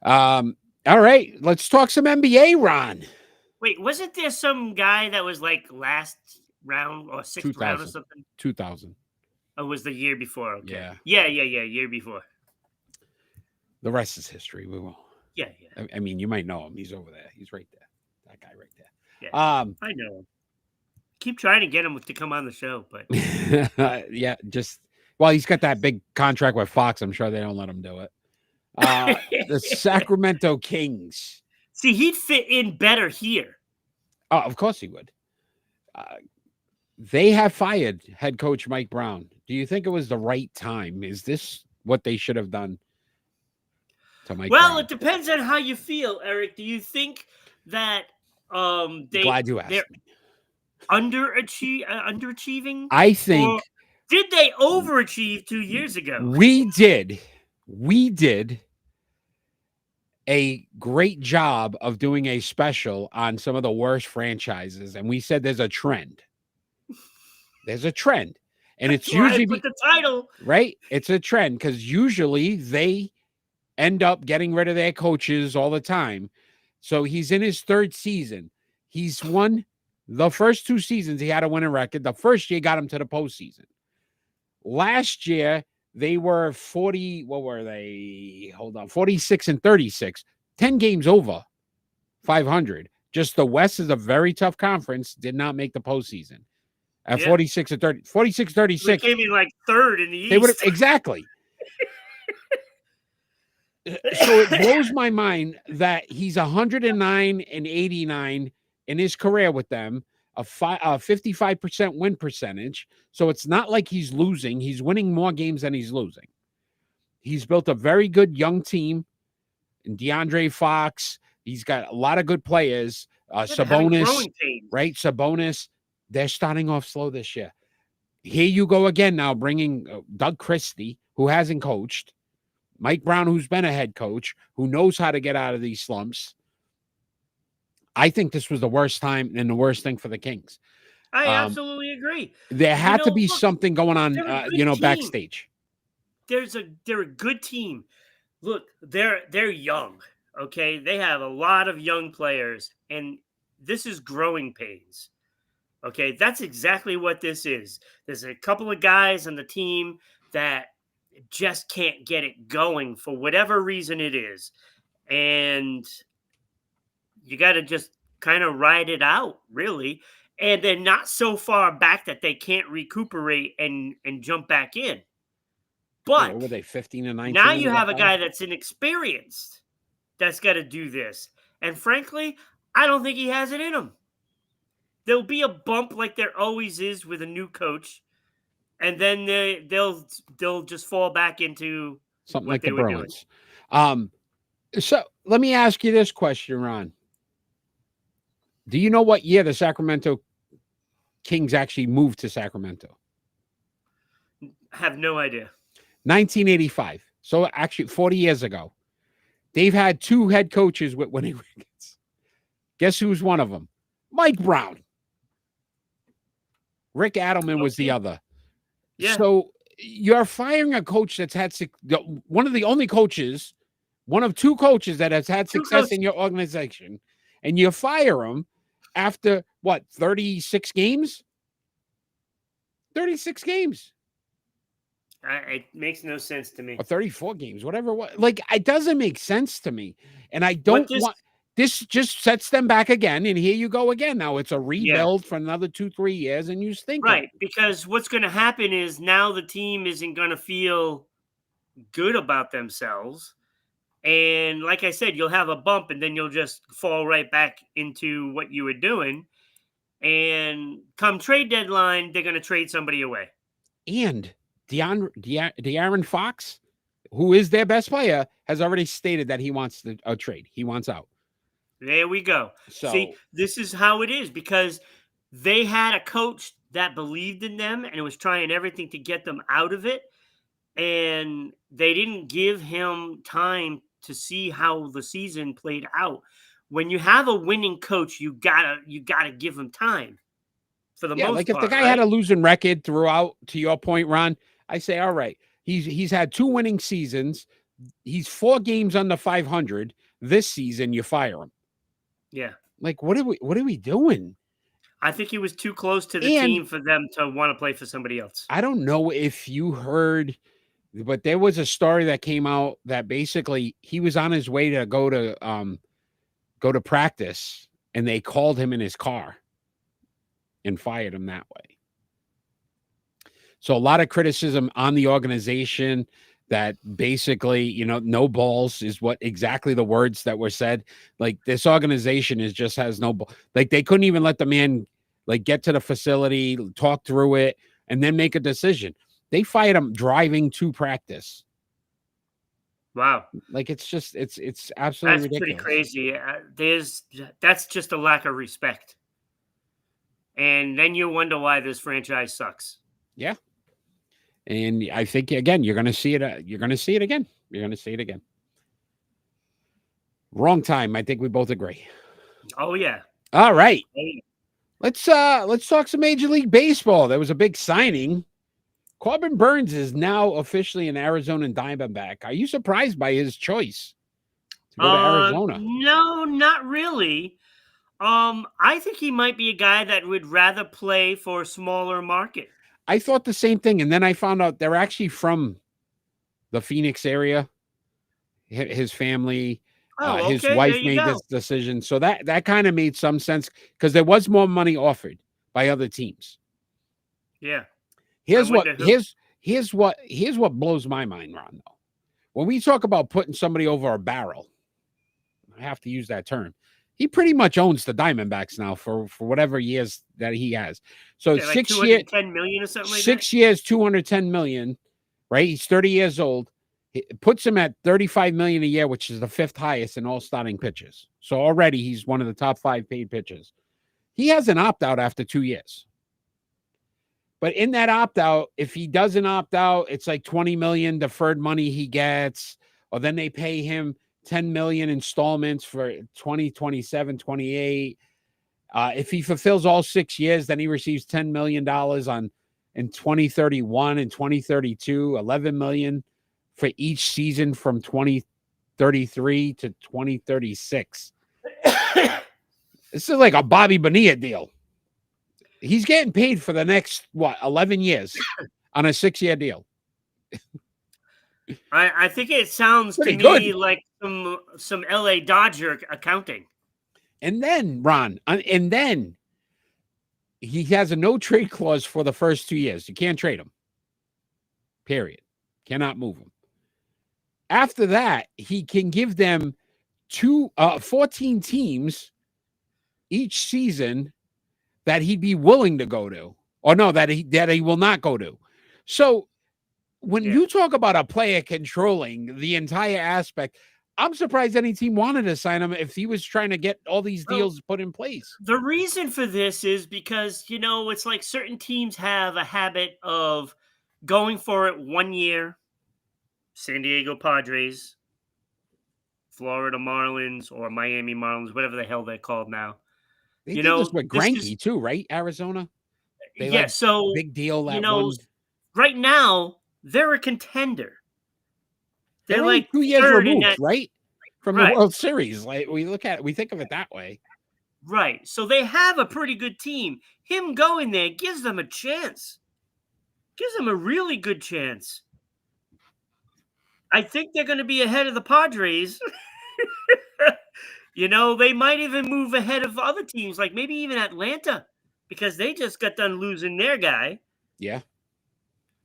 All right, let's talk some NBA, Ron. Wait, wasn't there some guy that was like last round or 6th round or something? 2000. Oh, it was the year before. Okay. Yeah. Year before. The rest is history. We will. Yeah. I mean, you might know him. He's over there. He's right there. That guy right there. Yeah. I know him. Keep trying to get him to come on the show, but yeah, he's got that big contract with Fox. I'm sure they don't let him do it. The Sacramento Kings. See, he'd fit in better here. Oh, of course he would. They have fired head coach Mike Brown. Do you think it was the right time? Is this what they should have done to Mike Brown? It depends on how you feel, Eric. Do you think that glad you asked me. Underachieving? I think. Or did they overachieve 2 years ago? We did a great job of doing a special on some of the worst franchises, and we said there's a trend. There's a trend, and it's usually with the title, right? It's a trend because usually they end up getting rid of their coaches all the time. So he's in his 3rd season. He's won the first 2 seasons. He had a winning record. The first year got him to the postseason. Last year they were 40. What were they? Hold on, 46-36. 10 games over 500. Just the West is a very tough conference. Did not make the postseason. At 46-36. They came in like 3rd in the East. They would have exactly. So it blows my mind that he's 109-89 in his career with them, a 55% win percentage. So it's not like he's losing. He's winning more games than he's losing. He's built a very good young team in DeAndre Fox. He's got a lot of good players. they're having Sabonis, growing pains. right? Sabonis, they're starting off slow this year. Here you go again now, bringing Doug Christie, who hasn't coached, Mike Brown, who's been a head coach, who knows how to get out of these slumps. I think this was the worst time and the worst thing for the Kings. I absolutely agree. There had to be something going on, they're a good team. backstage. They're a good team. Look, they're young. Okay, they have a lot of young players, and this is growing pains. Okay, that's exactly what this is. There's a couple of guys on the team that just can't get it going for whatever reason it is, and you got to just kind of ride it out, really. And they're not so far back that they can't recuperate and jump back in. But what were they, 15 and 19? now you have a guy that's inexperienced that's got to do this. And frankly, I don't think he has it in him. There'll be a bump like there always is with a new coach, and then they'll just fall back into something what like they the were Bruins. So let me ask you this question, Ron. Do you know what year the Sacramento Kings actually moved to Sacramento? I have no idea. 1985. So actually 40 years ago. They've had two head coaches with winning records. Guess who's one of them? Mike Brown. Rick Adelman was the other. Yeah. So you're firing a coach that's had one of the only coaches, one of two coaches that has had success in your organization, and you fire him after what, 36 games? 36 games. It makes no sense to me. Or 34 games, whatever. Like, it doesn't make sense to me. And I don't want this, just sets them back again. And here you go again. Now it's a rebuild for another 2-3 years. And you think, right? Because what's going to happen is now the team isn't going to feel good about themselves. And like I said, you'll have a bump and then you'll just fall right back into what you were doing. And come trade deadline, they're going to trade somebody away. And De'Aaron Fox, who is their best player, has already stated that he wants a trade. He wants out. There we go. So, see, this is how it is, because they had a coach that believed in them and was trying everything to get them out of it. And they didn't give him time to see how the season played out. When you have a winning coach, you gotta give him time. For the most part, like if the guy had a losing record throughout, to your point, Ron, I say, all right, he's had 2 winning seasons. He's 4 games under 500 this season. You fire him. Yeah. Like, what are we doing? I think he was too close to the team for them to want to play for somebody else. I don't know if you heard, but there was a story that came out that basically he was on his way to go to practice, and they called him in his car and fired him that way. So a lot of criticism on the organization that basically, no balls is what exactly the words that were said. Like, this organization just has no ball. Like, they couldn't even let the man get to the facility, talk through it, and then make a decision. They fired him driving to practice. Wow. Like, it's absolutely ridiculous. Pretty crazy. That's just a lack of respect. And then you wonder why this franchise sucks. Yeah. And I think, again, you're going to see it. You're going to see it again. You're going to see it again. Wrong time. I think we both agree. Oh, yeah. All right. Let's talk some Major League Baseball. There was a big signing. Corbin Burns is now officially an Arizona Diamondback. Are you surprised by his choice to go to Arizona? No, not really. I think he might be a guy that would rather play for a smaller market. I thought the same thing, and then I found out they're actually from the Phoenix area. His family, his wife made this decision, so that kind of made some sense because there was more money offered by other teams. Yeah. Here's what blows my mind, Ron, though. When we talk about putting somebody over a barrel, I have to use that term. He pretty much owns the Diamondbacks now for whatever years that he has. So 6 years, 210 million or something like 6 years, 210 million, right? He's 30 years old. It puts him at $35 million a year, which is the 5th highest in all starting pitchers. So already he's one of the top 5 paid pitchers. He has an opt-out after 2 years. But in that opt-out, if he doesn't opt out, it's like $20 million deferred money he gets, or then they pay him $10 million installments for 2027, 28. If he fulfills all 6 years, then he receives $10 million in 2031 and 2032, $11 million for each season from 2033 to 2036. This is like a Bobby Bonilla deal. He's getting paid for the next 11 years on a 6-year deal. I think it sounds Pretty to me good. like some LA Dodger accounting. And then, Ron, and then he has a no trade clause for the first 2 years. You can't trade him. Period. Cannot move him. After that, he can give them 14 teams each season that he'd be willing to go to, or no, that he will not go to. So when you talk about a player controlling the entire aspect, I'm surprised any team wanted to sign him if he was trying to get all these deals put in place. The reason for this is because, it's like certain teams have a habit of going for it 1 year. San Diego Padres, Florida Marlins, or Miami Marlins, whatever the hell they're called now. They did this with Greinke too, right? Arizona. So big deal. Right now they're a contender. They're like 2 years removed, right, from the World Series. Like we think of it that way. Right. So they have a pretty good team. Him going there gives them a chance. Gives them a really good chance. I think they're going to be ahead of the Padres. They might even move ahead of other teams, like maybe even Atlanta, because they just got done losing their guy. Yeah.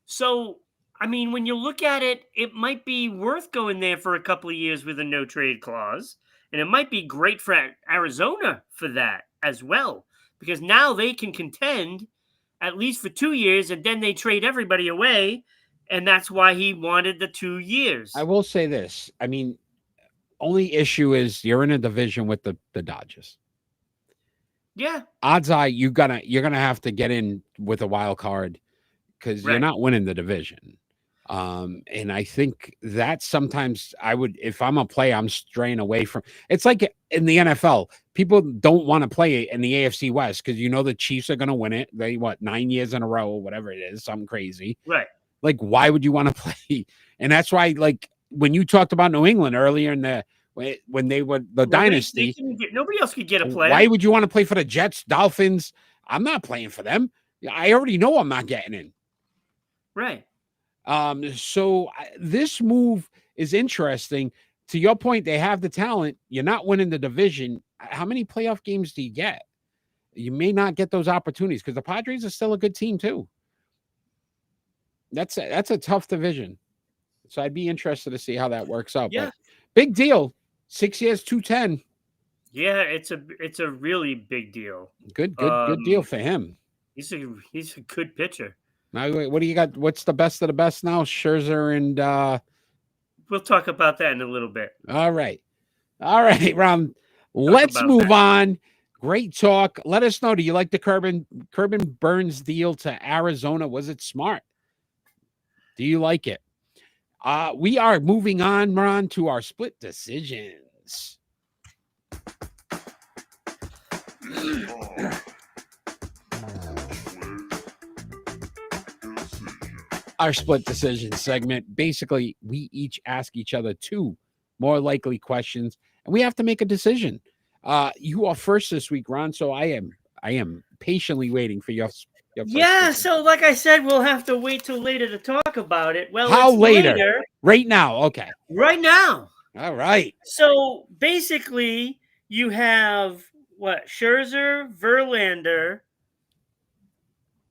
So, I mean, when you look at it, it might be worth going there for a couple of years with a no trade clause. And it might be great for Arizona for that as well, because now they can contend at least for 2 years, and then they trade everybody away. And that's why he wanted the 2 years. I will say this. I mean, only issue is you're in a division with the Dodgers. Yeah. Odds are you're gonna have to get in with a wild card because you're not winning the division. And I think that sometimes if I'm a player, I'm straying away from. It's like in the NFL, people don't want to play in the AFC West because the Chiefs are going to win it. They 9 years in a row or whatever it is, something crazy. Right. Like, why would you want to play? And that's why, like, when you talked about New England earlier when they were the dynasty, nobody else could get a play. Why would you want to play for the Jets, Dolphins? I'm not playing for them. I already know I'm not getting in. Right. So this move is interesting. To your point, they have the talent. You're not winning the division. How many playoff games do you get? You may not get those opportunities because the Padres are still a good team too. That's a tough division. So I'd be interested to see how that works out. Yeah. But big deal. 6 years, 210. Yeah, it's a really big deal. Good deal for him. He's a good pitcher. Now, what do you got? What's the best of the best now? Scherzer and we'll talk about that in a little bit. All right, Ron. Let's move on. Great talk. Let us know. Do you like the Corbin Burns deal to Arizona? Was it smart? Do you like it? We are moving on, Ron, to our split decisions. Our split decision segment. Basically, we each ask each other 2 more likely questions, and we have to make a decision. You are first this week, Ron. So I am patiently waiting for your yeah. So, like I said, we'll have to wait till later to talk about it. Well, how later? Right now. Okay. Right now. All right. So basically, you have Scherzer, Verlander.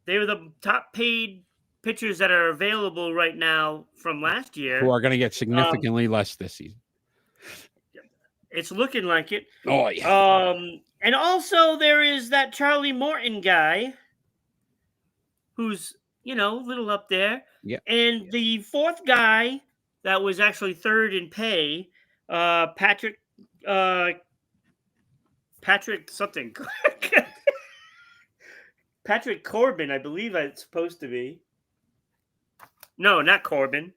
They were the top paid pitchers that are available right now from last year. Who are going to get significantly less this season. It's looking like it. Oh, yeah. And also there is that Charlie Morton guy who's, a little up there. Yeah. And the fourth guy that was actually third in pay, Patrick something. Patrick Corbin, I believe it's supposed to be. No, not Corbin.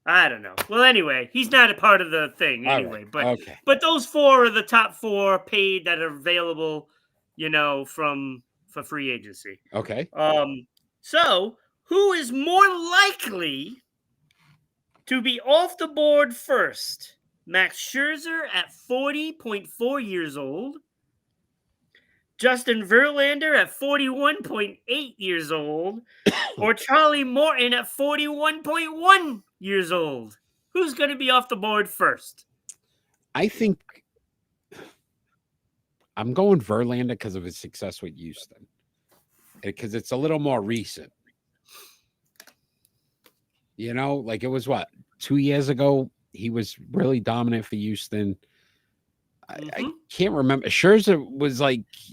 I don't know. Well, anyway, he's not a part of the thing All anyway. right. Okay. But those four are the top four paid that are available, for free agency. Okay. So who is more likely to be off the board first? Max Scherzer at 40.4 years old. Justin Verlander at 41.8 years old. Or Charlie Morton at 41.1 years old. Who's going to be off the board first? I think I'm going Verlander because of his success with Houston. Because it's a little more recent. Like it was 2 years ago, he was really dominant for Houston. I can't remember. Scherzer was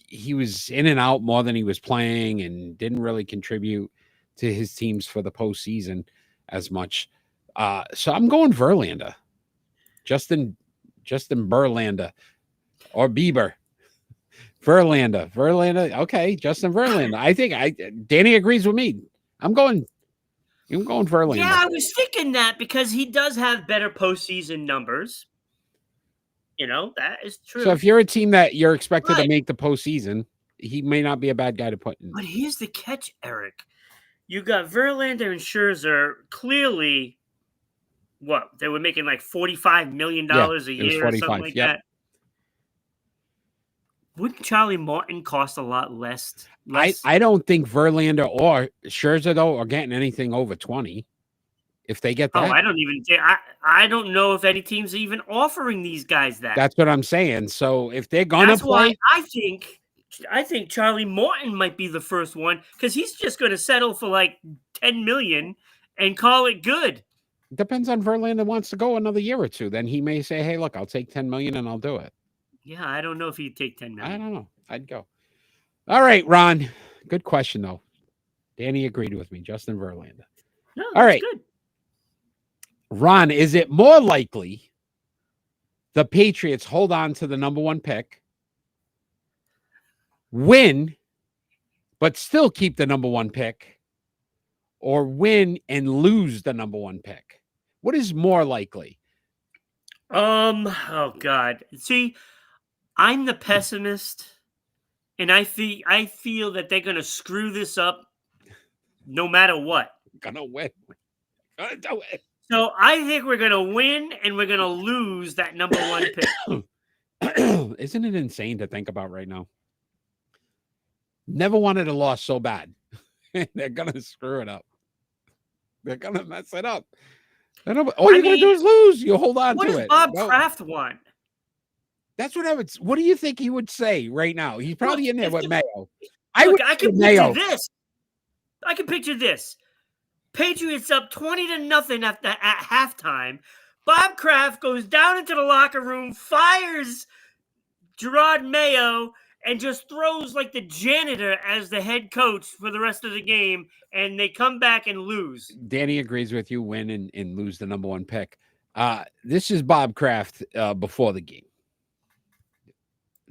he was in and out more than he was playing and didn't really contribute to his teams for the postseason as much. So I'm going Verlander. Justin Verlander or Bieber. Verlander. Okay, Justin Verlander. I think Danny agrees with me. I'm going Verlander. Yeah, I was thinking that because he does have better postseason numbers. That is true. So if you're a team that you're expected to make the postseason, he may not be a bad guy to put in. But here's the catch, Eric. You got Verlander and Scherzer clearly, they were making like $45 million a year or something like that. Wouldn't Charlie Morton cost a lot less? I don't think Verlander or Scherzer, though, are getting anything over 20. If they get that. Oh, I don't know if any team's even offering these guys that. That's what I'm saying. So if they're going to play. Why I think Charlie Morton might be the first one because he's just going to settle for like $10 million and call it good. Depends on Verlander wants to go another year or two. Then he may say, hey, look, I'll take $10 million and I'll do it. Yeah, I don't know if he'd take $10 million. I don't know. I'd go. All right, Ron. Good question, though. Danny agreed with me. Justin Verlander. No, all right. Good. Ron, is it more likely the Patriots hold on to the number one pick, win, but still keep the number one pick, or win and lose the number one pick? What is more likely? Oh God. See, I'm the pessimist, and I feel that they're gonna screw this up no matter what. Gonna win. Gonna do it. So I think we're going to win and we're going to lose that number one pick. Isn't it insane to think about right now? Never wanted a loss so bad. They're going to screw it up. They're going to mess it up. All you're going to do is lose. You hold on to it. What does Bob Kraft want? That's what do you think he would say right now? He's probably in there with Mayo. I can picture this. I can picture this. Patriots up 20-0 at halftime. Bob Kraft goes down into the locker room, fires Gerard Mayo, and just throws like the janitor as the head coach for the rest of the game, and they come back and lose. Danny agrees with you, win and lose the number one pick. This is Bob Kraft before the game.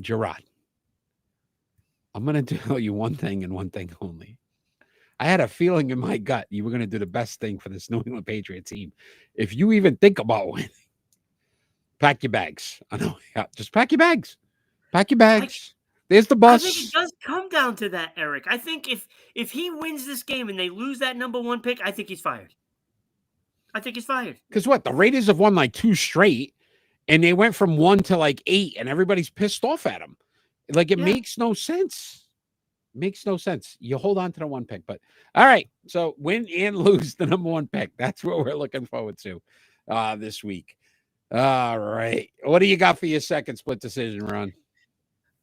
Gerard, I'm going to tell you one thing and one thing only. I had a feeling in my gut you were going to do the best thing for this New England Patriot team. If you even think about winning, pack your bags. I know. Yeah, just pack your bags. Pack your bags. There's the bus. I think it does come down to that, Eric. I think if he wins this game and they lose that number one pick, I think he's fired. Because the Raiders have won like 2 straight, and they went from 1 to 8, and everybody's pissed off at them. It makes no sense. Makes no sense. You hold on to the one pick, but all right. So win and lose the number one pick. That's what we're looking forward to this week. All right. What do you got for your second split decision, Ron?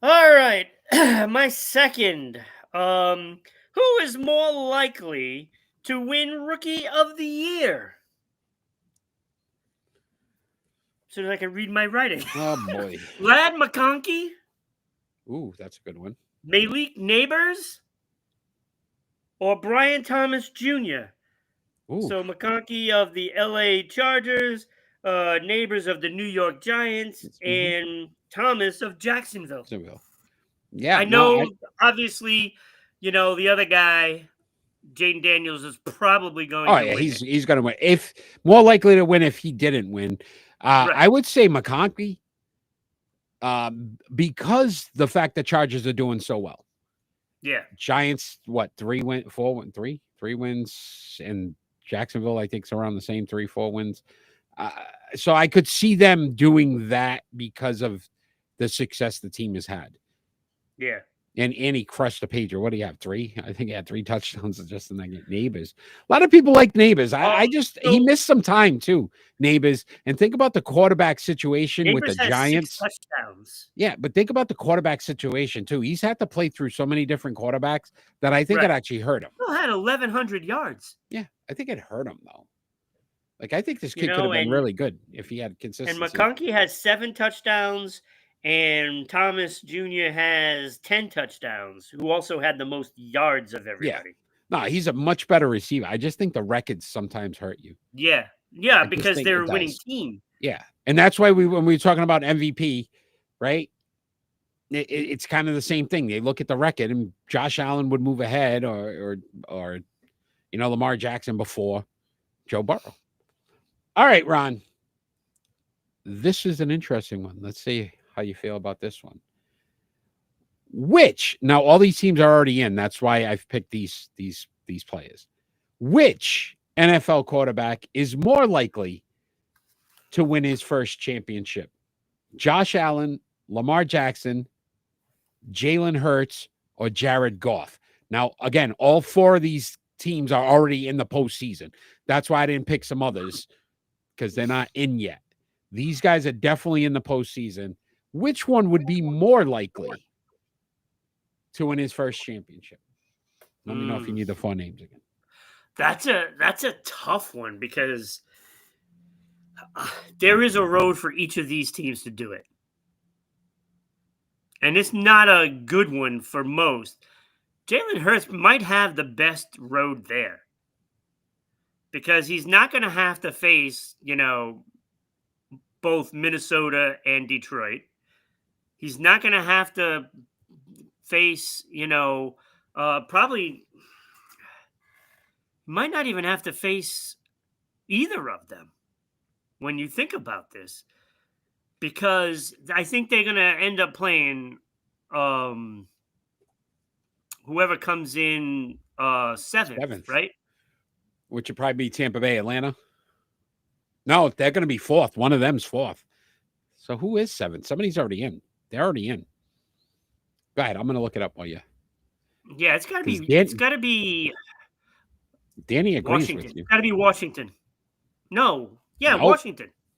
All right. My second. Who is more likely to win Rookie of the Year? So that I can read my writing. Oh boy. Lad McConkey. Ooh, that's a good one. Malik Neighbors or Brian Thomas Jr.? Ooh, So McConkey of the LA Chargers, Neighbors of the New York Giants, and Thomas of Jacksonville. Jacksonville. Yeah, I know, obviously, the other guy, Jaden Daniels, is probably going Oh to yeah, win it. he's going to win. If more likely to win if he didn't win, Right. I would say McConkey, because the fact that Chargers are doing so well. Yeah. Giants, what 3 wins, and Jacksonville, I think, is around the same 3-4 wins. So I could see them doing that because of the success the team has had. Yeah. And he crushed the pager. What do you have? 3? I think he had 3 touchdowns just in that game. Neighbors. A lot of people like Neighbors. He missed some time too, Neighbors. And think about the quarterback situation with the Neighbors has Giants. 6 touchdowns. Yeah, but think about the quarterback situation too. He's had to play through so many different quarterbacks that I think it actually hurt him. Still had 1,100 yards. Yeah, I think it hurt him though. Like I think this kid could have been really good if he had consistency. And McConkey has 7 touchdowns, and Thomas Jr. has 10 touchdowns, who also had the most yards of everybody. Yeah. No, he's a much better receiver. I just think the records sometimes hurt you. Yeah, because they're a winning team. Yeah, and that's why when we were talking about MVP, right? It's kind of the same thing. They look at the record, and Josh Allen would move ahead, or Lamar Jackson before Joe Burrow. All right, Ron. This is an interesting one. Let's see how you feel about this one. Now all these teams are already in. That's why I've picked these players. Which NFL quarterback is more likely to win his first championship? Josh Allen, Lamar Jackson, Jalen Hurts, or Jared Goff? Now, again, all 4 of these teams are already in the postseason. That's why I didn't pick some others, because they're not in yet. These guys are definitely in the postseason. Which one would be more likely to win his first championship? Let me know if you need the 4 names again. That's a tough one, because there is a road for each of these teams to do it. And it's not a good one for most. Jalen Hurts might have the best road there, because he's not going to have to face, both Minnesota and Detroit. He's not going to have to face, probably might not even have to face either of them when you think about this, because I think they're going to end up playing whoever comes in seventh, right? Which would probably be Tampa Bay, Atlanta. No, they're going to be 4th. One of them's 4th. So who is 7th? Somebody's already in. They're already in. Go ahead. I'm going to look it up while you. Yeah, it's got to be. It's got to be. Danny agrees Washington. with you. It's got to be Washington. No. Yeah, Nope.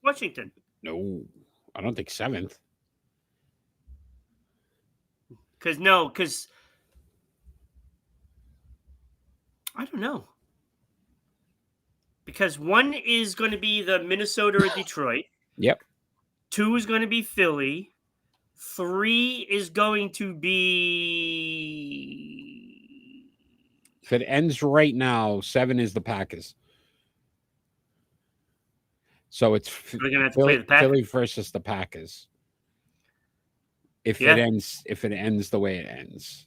Washington. No, I don't think 7th. Because I don't know. Because 1 is going to be the Minnesota or Detroit. Yep. 2 is going to be Philly. 3 is going to be. If it ends right now, 7 is the Packers. So it's we're going to have to play the Packers. Philly versus the Packers. If it ends the way it ends.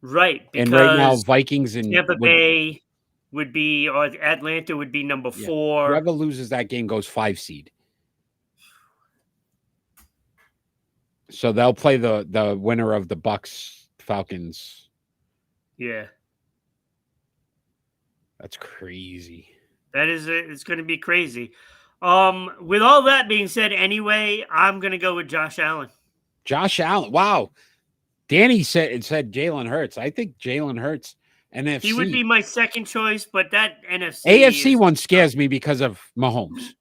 Right. And right now, Vikings and Tampa Bay would be, or Atlanta would be number 4. Whoever loses that game goes 5 seed. So they'll play the winner of the Bucks Falcons. Yeah. That's crazy. That is it's going to be crazy. With all that being said, anyway, I'm going to go with Josh Allen. Josh Allen. Wow. Danny said Jalen Hurts. I think Jalen Hurts. NFC. He would be my second choice, but that AFC one scares me because of Mahomes.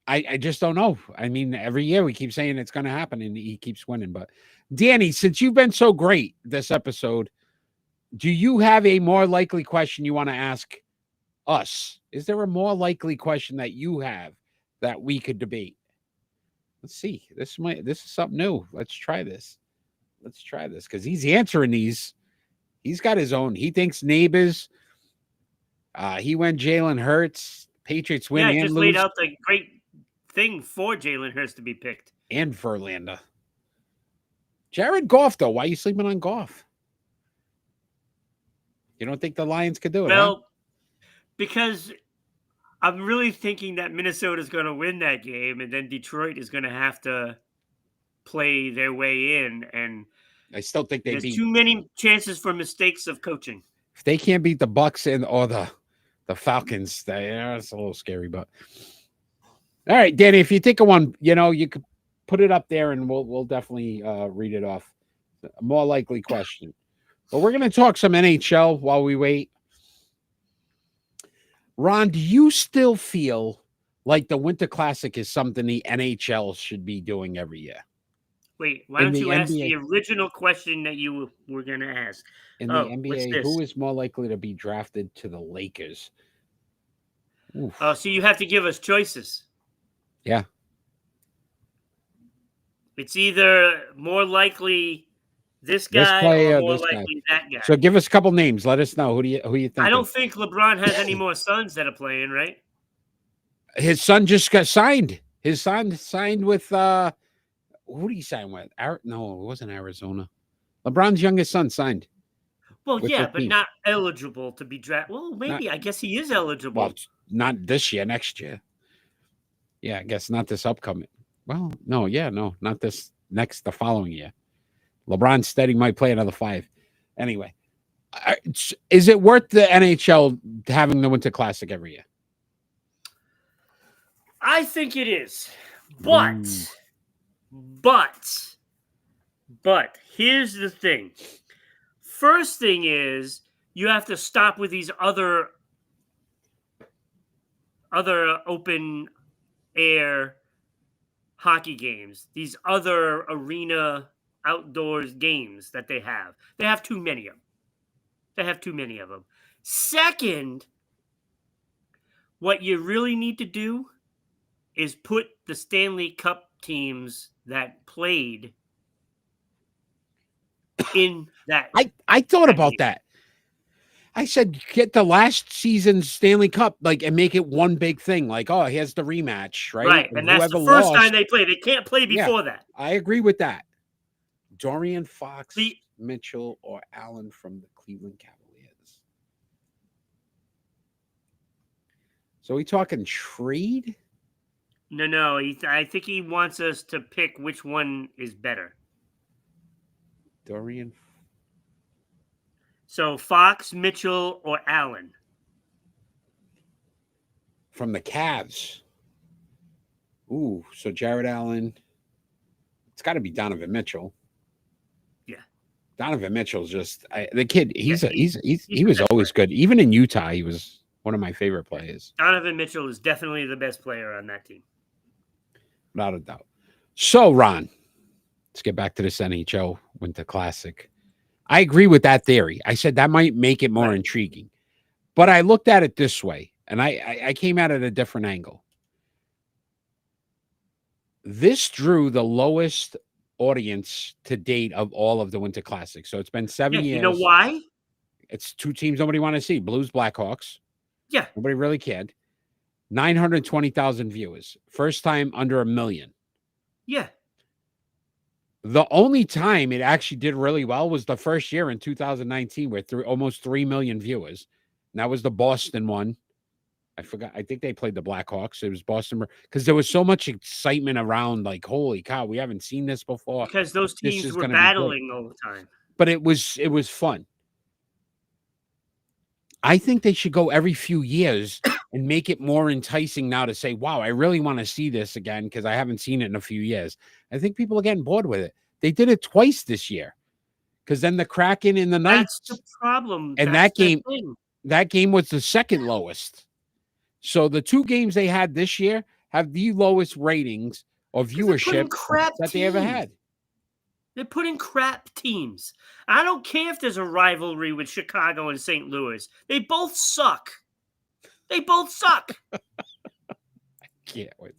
I just don't know. I mean, every year we keep saying it's going to happen, and he keeps winning. But Danny, since you've been so great this episode, do you have a more likely question you want to ask us? Is there a more likely question that you have that we could debate? Let's see. This is something new. Let's try this because he's answering these. He's got his own. He thinks Neighbors. He went Jalen Hurts. Patriots win Yeah, I and just lose. laid out the great thing for Jalen Hurts to be picked. And Verlander. Jared Goff, though. Why are you sleeping on Goff? You don't think the Lions could do it, huh? Well, because I'm really thinking that Minnesota's going to win that game, and then Detroit is going to have to play their way in, and I still think they there's beat. too many chances for mistakes of coaching. If they can't beat the Bucks or the Falcons, it's a little scary. But all right, Danny, if you think of one, you could put it up there, and we'll definitely read it off. A more likely question. But we're going to talk some NHL while we wait. Ron, do you still feel like the Winter Classic is something the NHL should be doing every year? Wait, why don't the you ask NBA the original question that you were going to ask? In the NBA, who is more likely to be drafted to the Lakers? Oof. Oh, so you have to give us choices. Yeah. It's either more likely this guy or more likely that guy. So give us a couple names. Let us know. Who you think? I don't think LeBron has any more sons that are playing, right? His son just got signed. His son signed with who did he sign with? No, it wasn't Arizona. LeBron's youngest son signed. Well, yeah, but not eligible to be drafted. Well, maybe. I guess he is eligible. Well, not this year, next year. Yeah, I guess not this upcoming. Well, no, not this the following year. LeBron Steady might play another 5. Anyway, is it worth the NHL having the Winter Classic every year? I think it is. But here's the thing. First thing is you have to stop with these other open air hockey games, these other arena outdoors games that they have. They have too many of them. Second, what you really need to do is put the Stanley Cup teams that played in that. I thought about that. I said, get the last season's Stanley Cup, and make it one big thing. Here's the rematch, right? Right, and that's the first time they play. They can't play before that. I agree with that. Dorian Fox, Mitchell, or Allen from the Cleveland Cavaliers. So we talking trade? No. I think he wants us to pick which one is better. Dorian. So Fox, Mitchell, or Allen? From the Cavs. Ooh, so Jared Allen. It's got to be Donovan Mitchell. Yeah. Donovan Mitchell's just the kid. He was always good. Even in Utah, he was one of my favorite players. Donovan Mitchell is definitely the best player on that team. Without a doubt. So, Ron, let's get back to this NHL Winter Classic. I agree with that theory. I said that might make it more intriguing. But I looked at it this way, and I came at it a different angle. This drew the lowest audience to date of all of the Winter Classics. So it's been 7 years. You know why? It's 2 teams nobody wanted to see. Blues, Blackhawks. Yeah. Nobody really cared. 920,000 viewers. First time under 1 million. Yeah. The only time it actually did really well was the first year in 2019 with almost 3 million viewers. And that was the Boston one. I forgot. I think they played the Blackhawks. It was Boston because there was so much excitement around. Holy cow, we haven't seen this before. Because those teams were battling all the time. But it was fun. I think they should go every few years and make it more enticing now to say, wow, I really want to see this again because I haven't seen it in a few years. I think people are getting bored with it. They did it twice this year because then the Kraken and the Knights. That's the problem. And that game was the second lowest. So the 2 games they had this year have the lowest ratings or viewership that they ever had. They're putting crap teams. I don't care if there's a rivalry with Chicago and St. Louis. They both suck. I can't wait.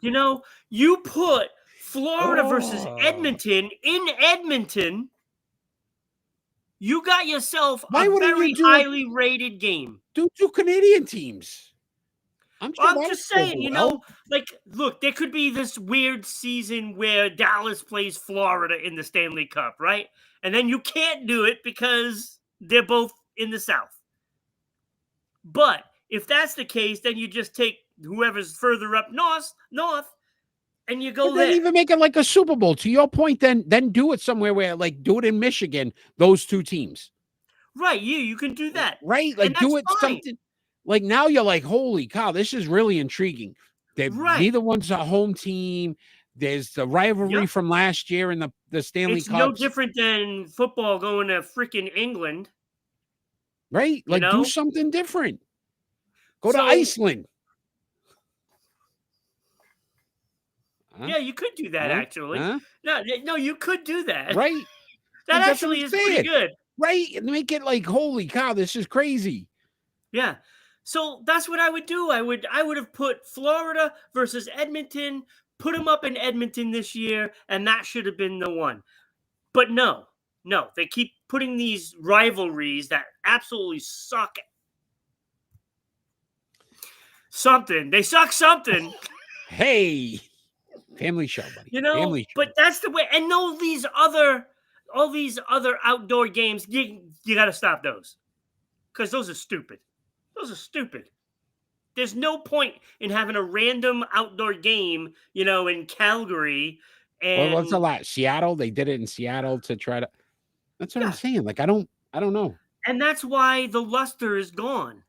You put Florida versus Edmonton in Edmonton. You got yourself Why a wouldn't very you do highly rated game. do two Canadian teams? I'm sure I'm that just would go saying, well. like, look, there could be this weird season where Dallas plays Florida in the Stanley Cup, right? And then you can't do it because they're both in the South. But if that's the case, then you just take whoever's further up north, and you go But then there. even make it like a Super Bowl. To your point, then do it somewhere where like do it in Michigan, those two teams. Right, you can do that. Right? And Like that's do it fine. something like now you're like, holy cow, this is really intriguing. Right. Neither one's a home team. There's the rivalry Yep. from last year in the Stanley It's no Cups. different than football going to freaking England. Right? You Like do know? something different. Go to So- Iceland. Huh? Yeah, you could do that Huh? actually. Huh? No, you could do that. Right? That That's what actually I'm is pretty saying. good. Right? And make it like, holy cow, this is crazy. Yeah. So that's what I would do. I would have put Florida versus Edmonton, put them up in Edmonton this year, and that should have been the one. But no, they keep putting these rivalries that absolutely suck. They suck something. Hey, family show, buddy. Family show. But that's the way. And all these other outdoor games, you got to stop those because those are stupid. There's no point in having a random outdoor game, in Calgary. And Well, what's a lot? Seattle. They did it in Seattle to try to. That's what I'm saying. Like I don't know. And that's why the luster is gone.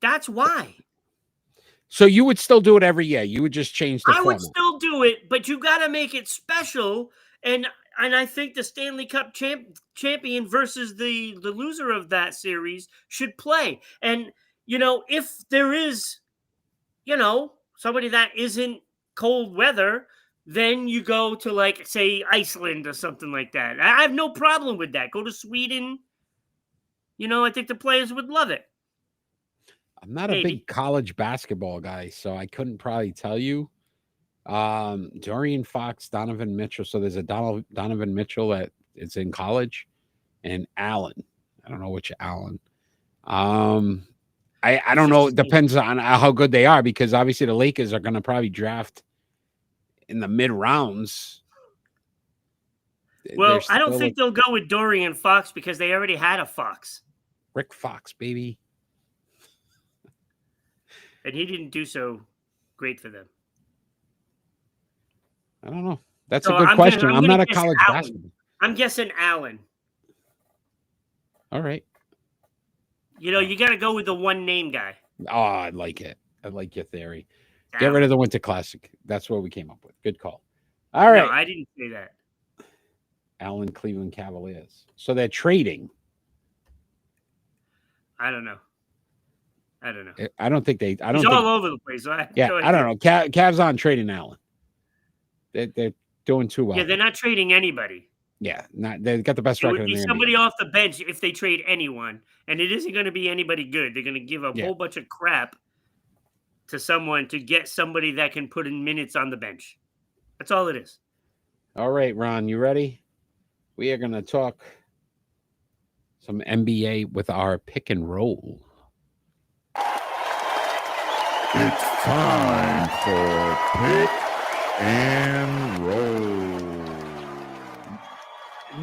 That's why. So you would still do it every year. You would just change the format. I would still do it, but you got to make it special. And I think the Stanley Cup champion versus the loser of that series should play. And if there is, somebody that isn't cold weather, then you go to like say Iceland or something like that. I have no problem with that. Go to Sweden. I think the players would love it. I'm not a big college basketball guy, so I couldn't probably tell you. Dorian Fox, Donovan Mitchell. So there's a Donovan Mitchell that is in college, and Allen. I don't know which Allen. I don't know. It depends on how good they are because obviously the Lakers are going to probably draft in the mid rounds. Well, I don't think they'll go with Dorian Fox because they already had a Fox. Rick Fox, baby. And he didn't do so great for them. I don't know. That's a good question. I'm not a college basketball. I'm guessing Allen. All right. You got to go with the one name guy. Oh, I like it. I like your theory. Get rid of the Winter Classic. That's what we came up with. Good call. All right. No, I didn't say that. Allen Cleveland Cavaliers. So they're trading. I don't know. I don't think they. He's all over the place. I don't know. Cavs on trading Allen. They're doing too well. Yeah, they're not trading anybody. Yeah, they got the best record. It would be somebody off the bench if they trade anyone, and it isn't going to be anybody good. They're going to give a whole bunch of crap to someone to get somebody that can put in minutes on the bench. That's all it is. All right, Ron, you ready? We are going to talk some NBA with our pick and roll. It's time for pick and roll.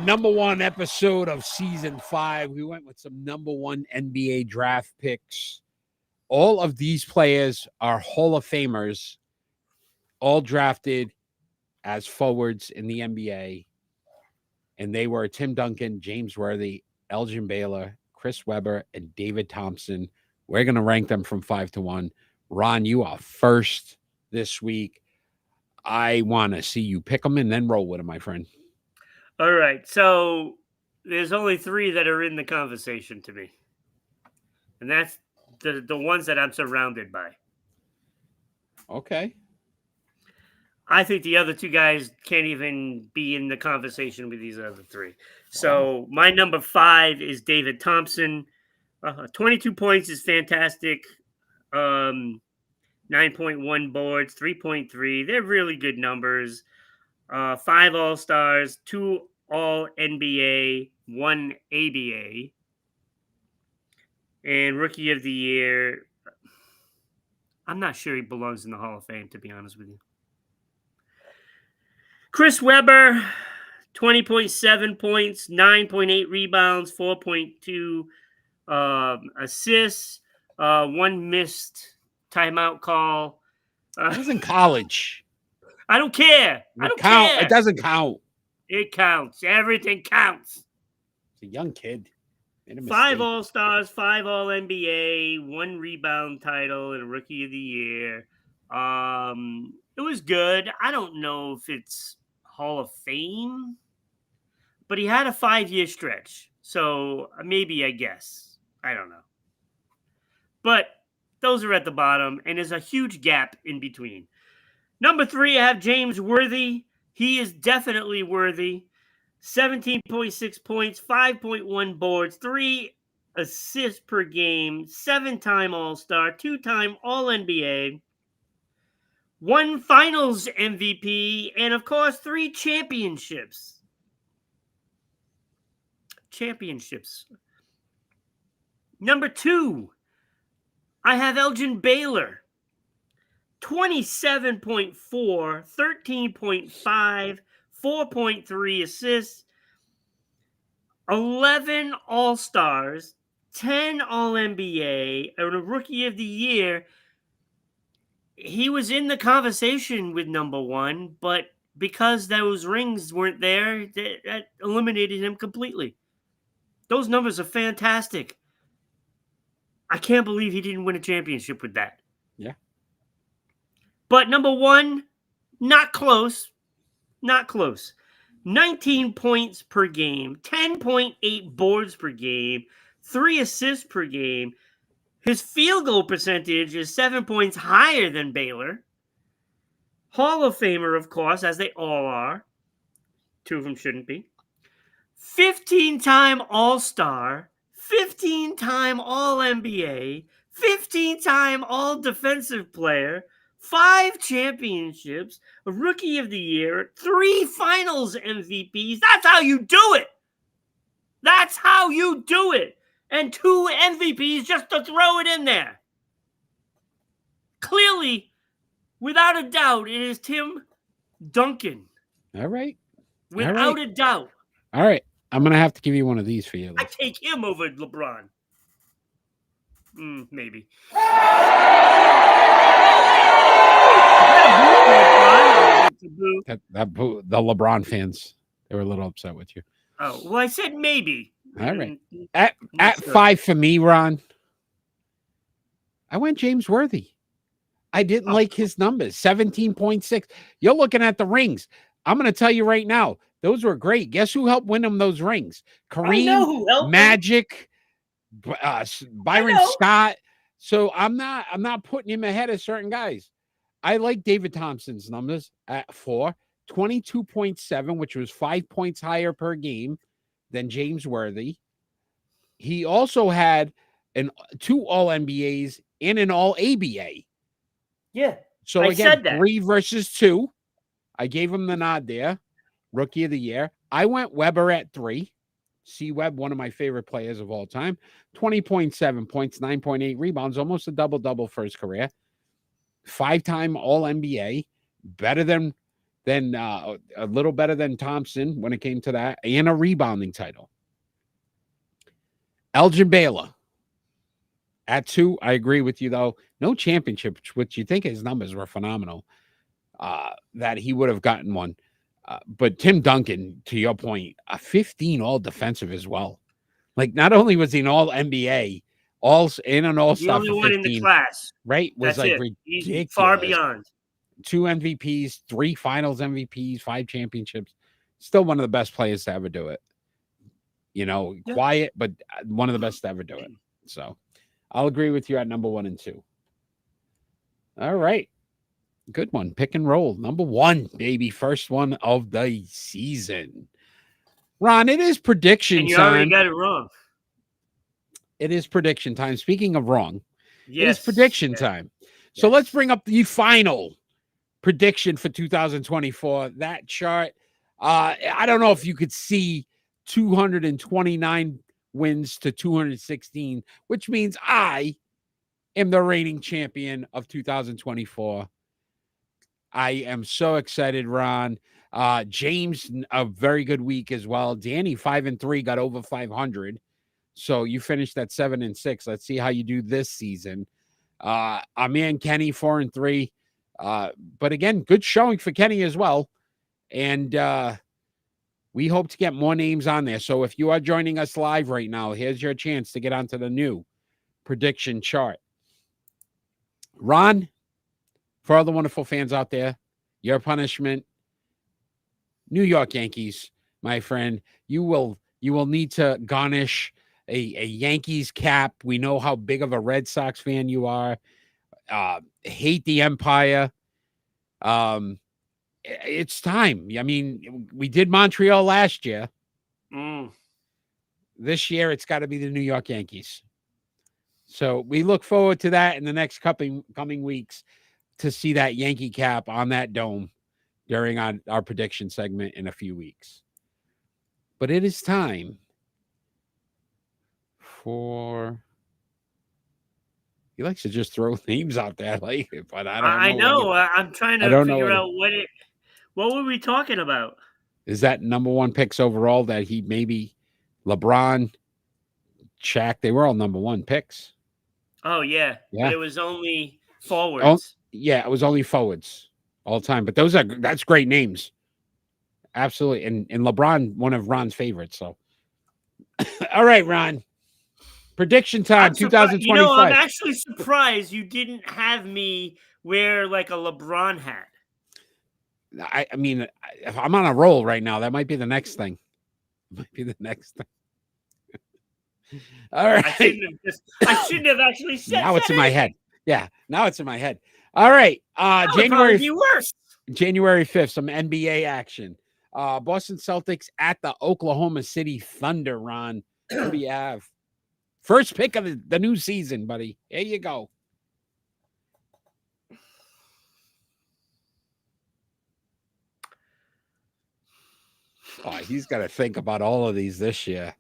Number one episode of season 5. We went with some number one NBA draft picks. All of these players are Hall of Famers, all drafted as forwards in the NBA. And they were Tim Duncan, James Worthy, Elgin Baylor, Chris Webber, and David Thompson. We're going to rank them from 5 to 1. Ron, you are first this week. I want to see you pick them and then roll with them, my friend. All right. So there's only 3 that are in the conversation to me. And that's the ones that I'm surrounded by. Okay. I think the other 2 guys can't even be in the conversation with these other 3. So my number 5 is David Thompson. 22 points is fantastic. 9.1 boards, 3.3. They're really good numbers. 5 All-Stars, 2 All-NBA. 1 ABA. And Rookie of the Year, I'm not sure he belongs in the Hall of Fame, to be honest with you. Chris Webber, 20.7 points, 9.8 rebounds, 4.2 assists, 1 missed timeout call. It was in college. I don't care. I don't care. care. It doesn't count. It counts. Everything counts. It's a young kid. 5 All-Stars, 5 All-NBA, 1 rebound title, and Rookie of the Year. It was good. I don't know if it's Hall of Fame, but he had a 5-year stretch. So maybe, I guess. I don't know. But those are at the bottom, and there's a huge gap in between. Number 3, I have James Worthy. He is definitely worthy. 17.6 points, 5.1 boards, 3 assists per game, 7-time All-Star, 2-time All-NBA, 1 Finals MVP, and of course, 3 championships. Number 2, I have Elgin Baylor. 27.4, 13.5, 4.3 assists, 11 All-Stars, 10 All-NBA, and a Rookie of the Year. He was in the conversation with number 1, but because those rings weren't there, that eliminated him completely. Those numbers are fantastic. I can't believe he didn't win a championship with that. Yeah. But number 1, not close. Not close. 19 points per game, 10.8 boards per game, 3 assists per game. His field goal percentage is 7 points higher than Baylor. Hall of Famer, of course, as they all are. 2 of them shouldn't be. 15-time All-Star, 15-time All-NBA, 15-time All-Defensive Player, 5 championships, a Rookie of the Year, 3 Finals MVPs. That's how you do it. That's how you do it. And 2 MVPs just to throw it in there. Clearly, without a doubt, it is Tim Duncan. All right. Without a doubt. All right. I'm going to have to give you one of these for you. I take him over LeBron. Maybe. The LeBron fans, they were a little upset with you. Oh, well, I said maybe. All right. At 5 for me, Ron, I went James Worthy. I didn't like his numbers. 17.6. You're looking at the rings. I'm going to tell you right now, those were great. Guess who helped win him those rings? Kareem, Magic, Byron Scott. So I'm not putting him ahead of certain guys. I like David Thompson's numbers at 4, 22.7, which was 5 points higher per game than James Worthy. He also had 2 All-NBAs and an All-ABA. Yeah. So again, 3 versus 2. I gave him the nod there. Rookie of the Year. I went Weber at 3. C-Web, one of my favorite players of all time. 20.7 points, 9.8 rebounds, almost a double-double for his career. 5-time All-NBA. Better than a little better than Thompson when it came to that. And a rebounding title. Elgin Baylor. At 2, I agree with you, though. No championship, which you think his numbers were phenomenal, that he would have gotten one. But Tim Duncan, to your point, a 15 all-defensive as well. Like, not only was he an all-NBA, and an all-star the only for 15, one in the class. Right? Was That's like He's ridiculous. far beyond. 2 MVPs, 3 Finals MVPs, 5 championships. Still one of the best players to ever do it. You know, quiet, but one of the best to ever do it. So I'll agree with you at number 1 and 2. All right. Good one. Pick and roll. Number 1, baby. First one of the season. Ron, it is prediction time. And you already got it wrong. It is prediction time. Speaking of wrong, yes. It is prediction time. So let's bring up the final prediction for 2024. That chart. I don't know if you could see 229 wins to 216, which means I am the reigning champion of 2024. I am so excited, Ron. James, a very good week as well. Danny, 5-3, got over 500. So you finished at 7-6. Let's see how you do this season. Our man Kenny, 4-3. But again, good showing for Kenny as well. And we hope to get more names on there. So if you are joining us live right now, here's your chance to get onto the new prediction chart. Ron, for all the wonderful fans out there, your punishment, New York Yankees, my friend, you will need to garnish a Yankees cap. We know how big of a Red Sox fan you are. Hate the Empire. It's time. I mean, we did Montreal last year. This year, it's got to be the New York Yankees. So we look forward to that in the next coming weeks to see that Yankee cap on that dome during our prediction segment in a few weeks. But it is time for... He likes to just throw names out there, like, but I don't know. I'm trying to figure out what were we talking about? Is that number one picks overall that he maybe LeBron, Shaq, they were all number one picks. Oh, yeah. Yeah. But it was only forwards. Oh, yeah, it was only forwards all the time. But that's great names. Absolutely. And LeBron, one of Ron's favorites. So, all right, Ron. Prediction time, 2025. I'm actually surprised you didn't have me wear like a LeBron hat. I mean, if I'm on a roll right now, that might be the next thing. All right. I shouldn't have actually said that. Now it's in my head. Yeah, now it's in my head. All right. January 5th, some NBA action. Boston Celtics at the Oklahoma City Thunder, Ron. What do you have? First pick of the new season, buddy. Here you go. Oh, he's got to think about all of these this year.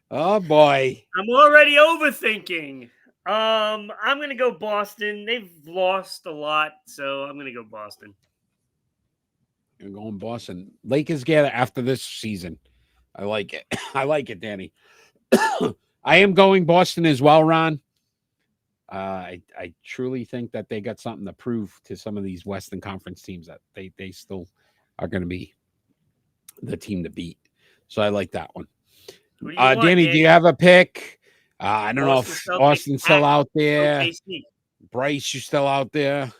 Oh, boy. I'm already overthinking. I'm going to go Boston. They've lost a lot, so I'm going to go Boston. You're going Boston. Lakers get after this season. I like it. I like it, Danny. I am going Boston as well, Ron. I truly think that they got something to prove to some of these Western Conference teams that they still are going to be the team to beat. So I like that one. Danny, do you have a pick? I don't know if Austin's still out there. OKC. Bryce, you still out there?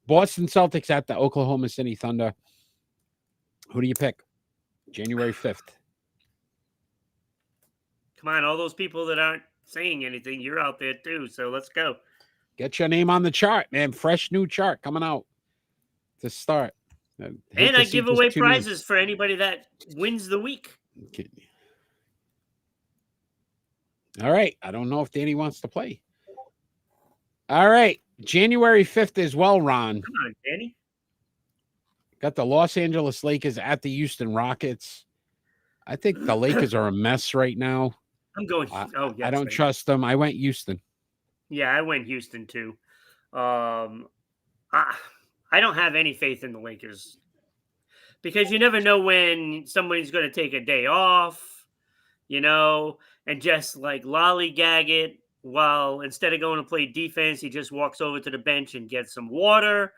Boston Celtics at the Oklahoma City Thunder. Who do you pick? January 5th. Come on, all those people that aren't saying anything, you're out there too. So let's go. Get your name on the chart, man. Fresh new chart coming out to start. And I give away prizes for anybody that wins the week. Okay. All right. I don't know if Danny wants to play. All right. January 5th as well, Ron. Come on, Danny. Got the Los Angeles Lakers at the Houston Rockets. I think the Lakers are a mess right now. I'm going. I don't trust them. I went Houston. Yeah, I went Houston too. I don't have any faith in the Lakers because you never know when somebody's going to take a day off, and just like lollygag it while instead of going to play defense, he just walks over to the bench and gets some water,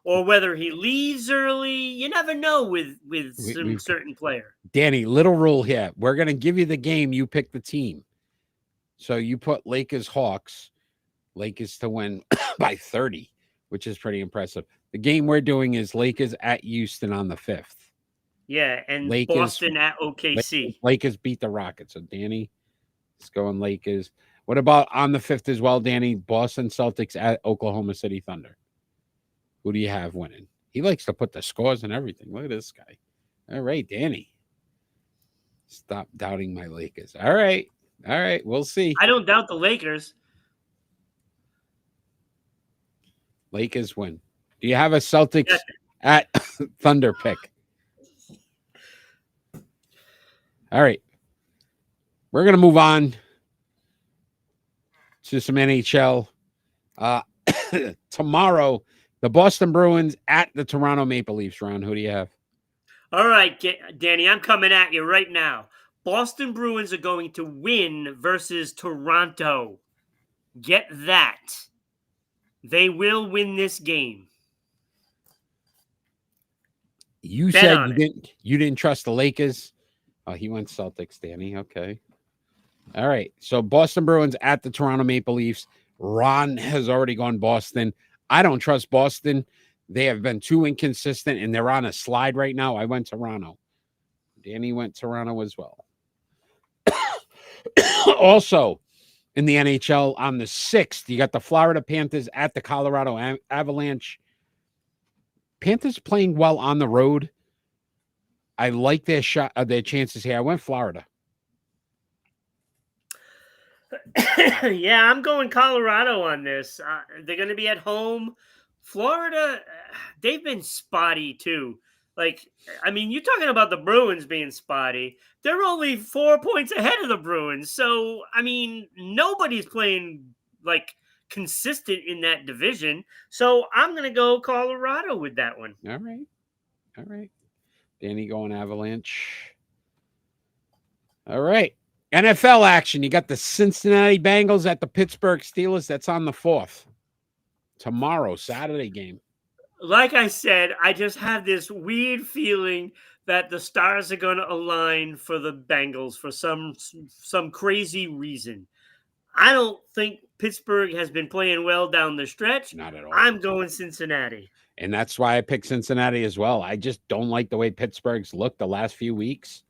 or whether he leaves early. You never know with some certain player. Danny, little rule here. We're going to give you the game. You pick the team. So you put Lakers Hawks, Lakers to win by 30, which is pretty impressive. The game we're doing is Lakers at Houston on the 5th. Yeah, and Lakers, Boston at OKC. Lakers beat the Rockets. So Danny is going Lakers. What about on the 5th as well, Danny? Boston Celtics at Oklahoma City Thunder. Who do you have winning? He likes to put the scores and everything. Look at this guy. All right, Danny. Stop doubting my Lakers. All right. We'll see. I don't doubt the Lakers. Lakers win. Do you have a Celtics at Thunder pick? All right. We're going to move on to some NHL. Tomorrow, the Boston Bruins at the Toronto Maple Leafs. Ron, who do you have? All right, Danny, I'm coming at you right now. Boston Bruins are going to win versus Toronto. Get that. They will win this game. You Bet said on you didn't trust the Lakers. Oh, he went Celtics, Danny. Okay. All right. So Boston Bruins at the Toronto Maple Leafs. Ron has already gone Boston. I don't trust Boston. They have been too inconsistent, and they're on a slide right now. I went Toronto. Danny went Toronto as well. Also, in the NHL, on the 6th, you got the Florida Panthers at the Colorado Avalanche. Panthers playing well on the road. I like their their chances here. I went Florida. Yeah, I'm going Colorado on this. They're going to be at home. Florida, they've been spotty too. Like, I mean, you're talking about the Bruins being spotty. They're only 4 points ahead of the Bruins. So, I mean, nobody's playing like consistent in that division. So I'm going to go Colorado with that one. All right. All right. Danny going Avalanche. All right. NFL action. You got the Cincinnati Bengals at the Pittsburgh Steelers. That's on the 4th. Tomorrow, Saturday game. Like I said, I just have this weird feeling that the stars are going to align for the Bengals for some crazy reason. I don't think Pittsburgh has been playing well down the stretch. Not at all. I'm going Cincinnati. And that's why I picked Cincinnati as well. I just don't like the way Pittsburgh's looked the last few weeks.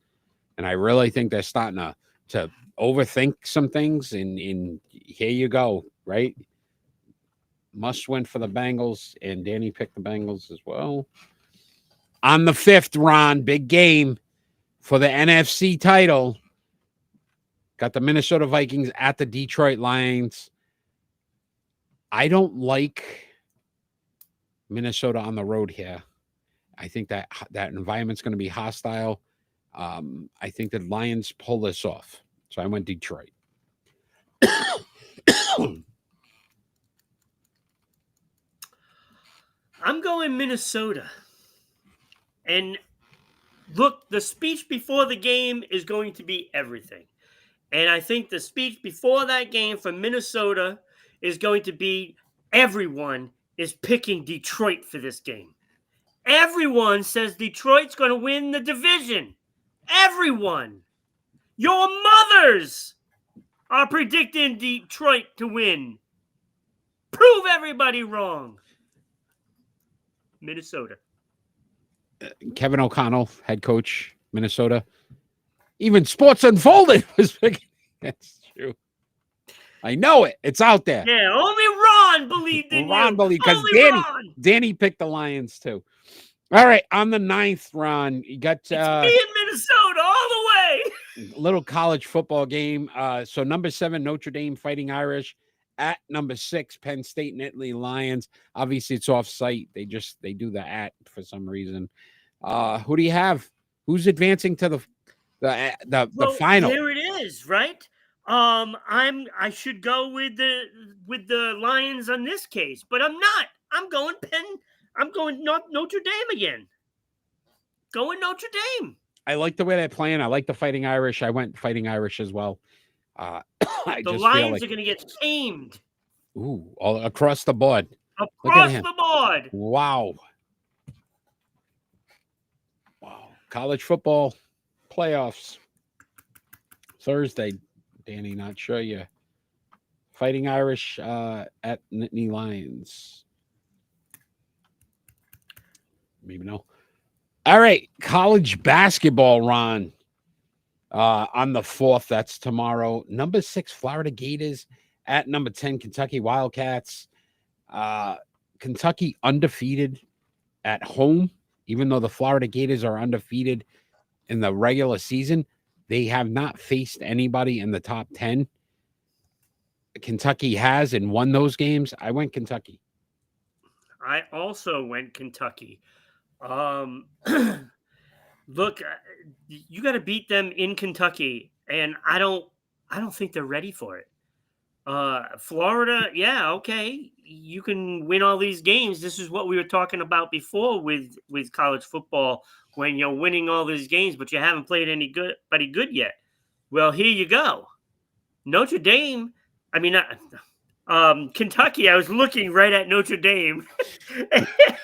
And I really think they're starting to overthink some things. And here you go, right? Must win for the Bengals. And Danny picked the Bengals as well. On the 5th, Ron, big game for the NFC title. Got the Minnesota Vikings at the Detroit Lions. I don't like Minnesota on the road here. I think that environment's going to be hostile. I think the Lions pull this off. So I went Detroit. I'm going Minnesota. And look, the speech before the game is going to be everything. And I think the speech before that game for Minnesota is going to be everyone is picking Detroit for this game. Everyone says Detroit's going to win the division. Everyone. Your mothers are predicting Detroit to win. Prove everybody wrong. Minnesota. Kevin O'Connell, head coach, Minnesota. Even Sports Unfolded was picking. That's true. I know it. It's out there. Yeah, only Ron believed in Ron you. believed because Danny picked the Lions too. All right, on the 9th, Ron, you got it's me in Minnesota all the way. Little college football game. So number 7, Notre Dame Fighting Irish at number 6, Penn State Nittany Lions. Obviously, it's off site. They do the at for some reason. Who do you have? Who's advancing to the final? Here it is, right? I should go with the Lions on this case, but I'm not. I'm going Notre Dame again. Going Notre Dame. I like the way they're playing. I like the Fighting Irish. I went Fighting Irish as well. The Lions are going to get tamed. Ooh, all across the board. Across the board. Wow. College football playoffs. Thursday, Danny, not sure you. Fighting Irish at Nittany Lions. Maybe no. All right, college basketball, Ron. On the 4th, that's tomorrow. Number 6, Florida Gators at number 10, Kentucky Wildcats. Kentucky undefeated at home, even though the Florida Gators are undefeated in the regular season. They have not faced anybody in the top 10. Kentucky has and won those games. I went Kentucky. I also went Kentucky. look, you got to beat them in Kentucky, and I don't think they're ready for it. Florida, yeah, okay, you can win all these games. This is what we were talking about before with college football, when you're winning all these games, but you haven't played anybody good yet. Well, here you go. Notre Dame. I mean, Kentucky. I was looking right at Notre Dame,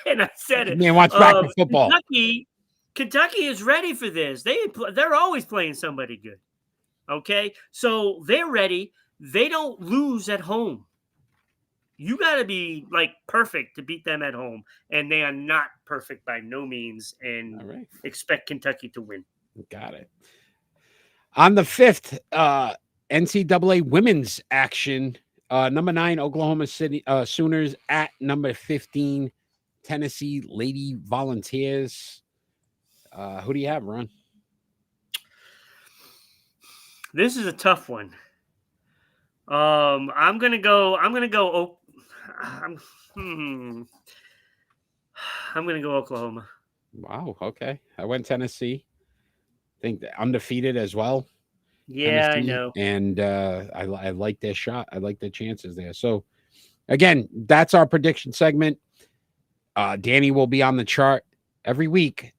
and I said it. Man, watch back to football. Kentucky is ready for this. They're always playing somebody good. Okay, so they're ready. They don't lose at home. You got to be like perfect to beat them at home, and they are not perfect by no means. And expect Kentucky to win. Got it. On the 5th, NCAA women's action. Number 9, Oklahoma City Sooners at number 15, Tennessee Lady Volunteers. Who do you have, Ron? This is a tough one. I'm gonna go Oklahoma. Wow. Okay. I went Tennessee. I think undefeated as well. Yeah, Tennessee, I know. And I like their shot. I like their chances there. So, again, that's our prediction segment. Danny will be on the chart every week.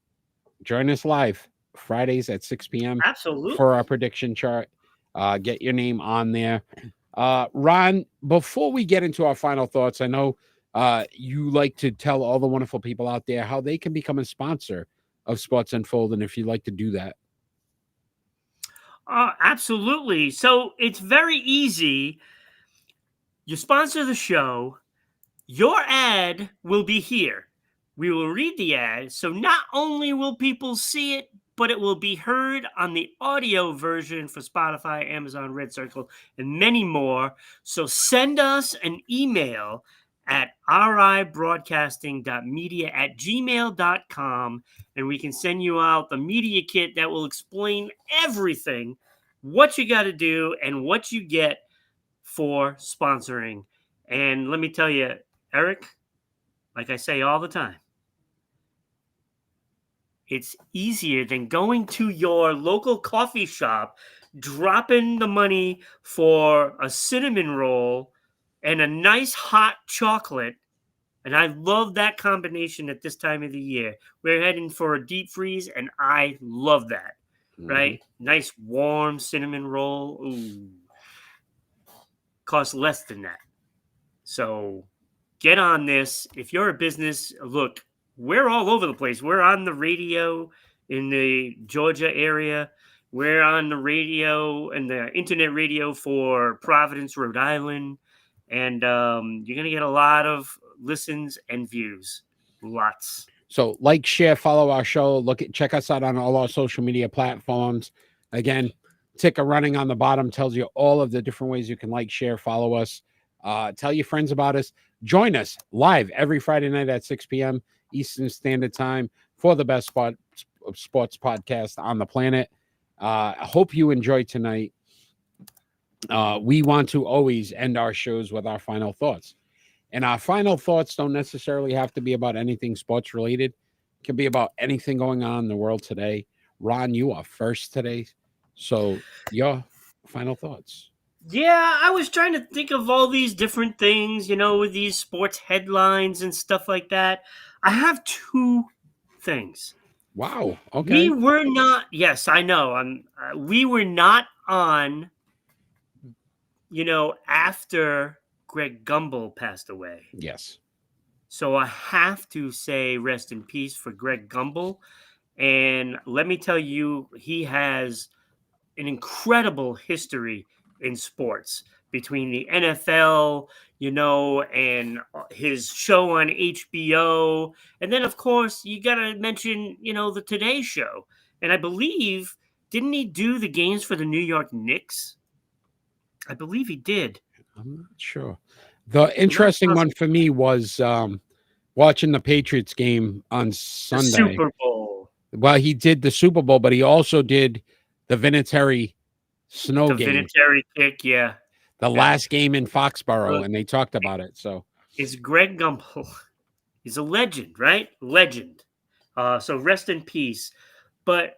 Join us live Fridays at 6 p.m. Absolutely. For our prediction chart. Get your name on there. Ron, before we get into our final thoughts, I know you like to tell all the wonderful people out there how they can become a sponsor of Sports Unfold, and if you'd like to do that. Absolutely. So it's very easy. You sponsor the show, your ad will be here. We will read the ad. So not only will people see it, but it will be heard on the audio version for Spotify, Amazon, Red Circle, and many more. So send us an email at ribroadcasting.media@gmail.com, and we can send you out the media kit that will explain everything, what you got to do, and what you get for sponsoring. And let me tell you, Eric, like I say all the time, it's easier than going to your local coffee shop, dropping the money for a cinnamon roll and a nice hot chocolate. And I love that combination at this time of the year. We're heading for a deep freeze, and I love that. Right? Nice warm cinnamon roll. Ooh. Costs less than that. So get on this. If you're a business, look, we're all over the place. We're on the radio in the Georgia area. We're on the radio and the internet radio for Providence, Rhode Island. And you're going to get a lot of listens and views. Lots. So like, share, follow our show. Check us out on all our social media platforms. Again, ticker running on the bottom tells you all of the different ways you can like, share, follow us. Tell your friends about us. Join us live every Friday night at 6 p.m. Eastern Standard Time for the best sports podcast on the planet. I hope you enjoyed tonight. We want to always end our shows with our final thoughts. And our final thoughts don't necessarily have to be about anything sports related. It can be about anything going on in the world today. Ron, you are first today. So your final thoughts. Yeah, I was trying to think of all these different things, with these sports headlines and stuff like that. I have 2 things. Wow. Okay. We were not, yes, I know. We were not on, after Greg Gumbel passed away. Yes. So I have to say rest in peace for Greg Gumbel. And let me tell you, he has an incredible history in sports between the NFL, and his show on HBO. And then, of course, you got to mention, the Today Show. And I believe, didn't he do the games for the New York Knicks? I believe he did. I'm not sure. The interesting one for me was watching the Patriots game on Sunday. The Super Bowl. Well, he did the Super Bowl, but he also did the Vinatieri snow game. The Vinatieri kick, yeah. The last game in Foxborough, and they talked about it. So it's Greg Gumbel. He's a legend, right? Legend. So rest in peace. But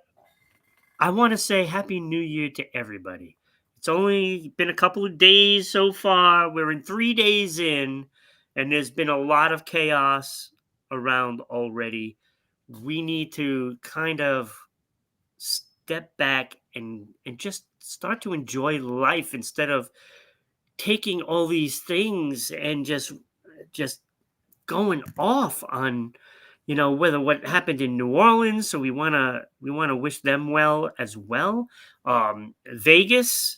I want to say Happy New Year to everybody. It's only been a couple of days so far. We're in 3 days in, and there's been a lot of chaos around already. We need to kind of step back and just start to enjoy life instead of taking all these things and just going off on whether what happened in New Orleans. So we want to wish them well as well. Vegas,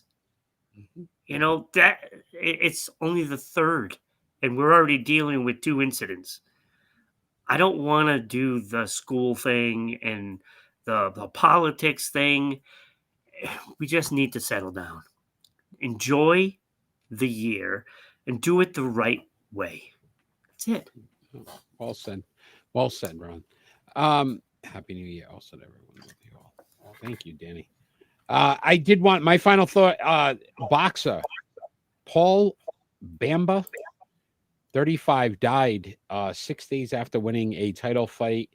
that it's only the 3rd and we're already dealing with 2 incidents. I don't want to do the school thing and the politics thing. We just need to settle down, enjoy the year, and do it the right way. That's it. Well said, Ron. Happy New Year also to everyone. With you all. Well, thank you, Danny. I did want my final thought. Boxer Paul Bamba, 35, died 6 days after winning a title fight.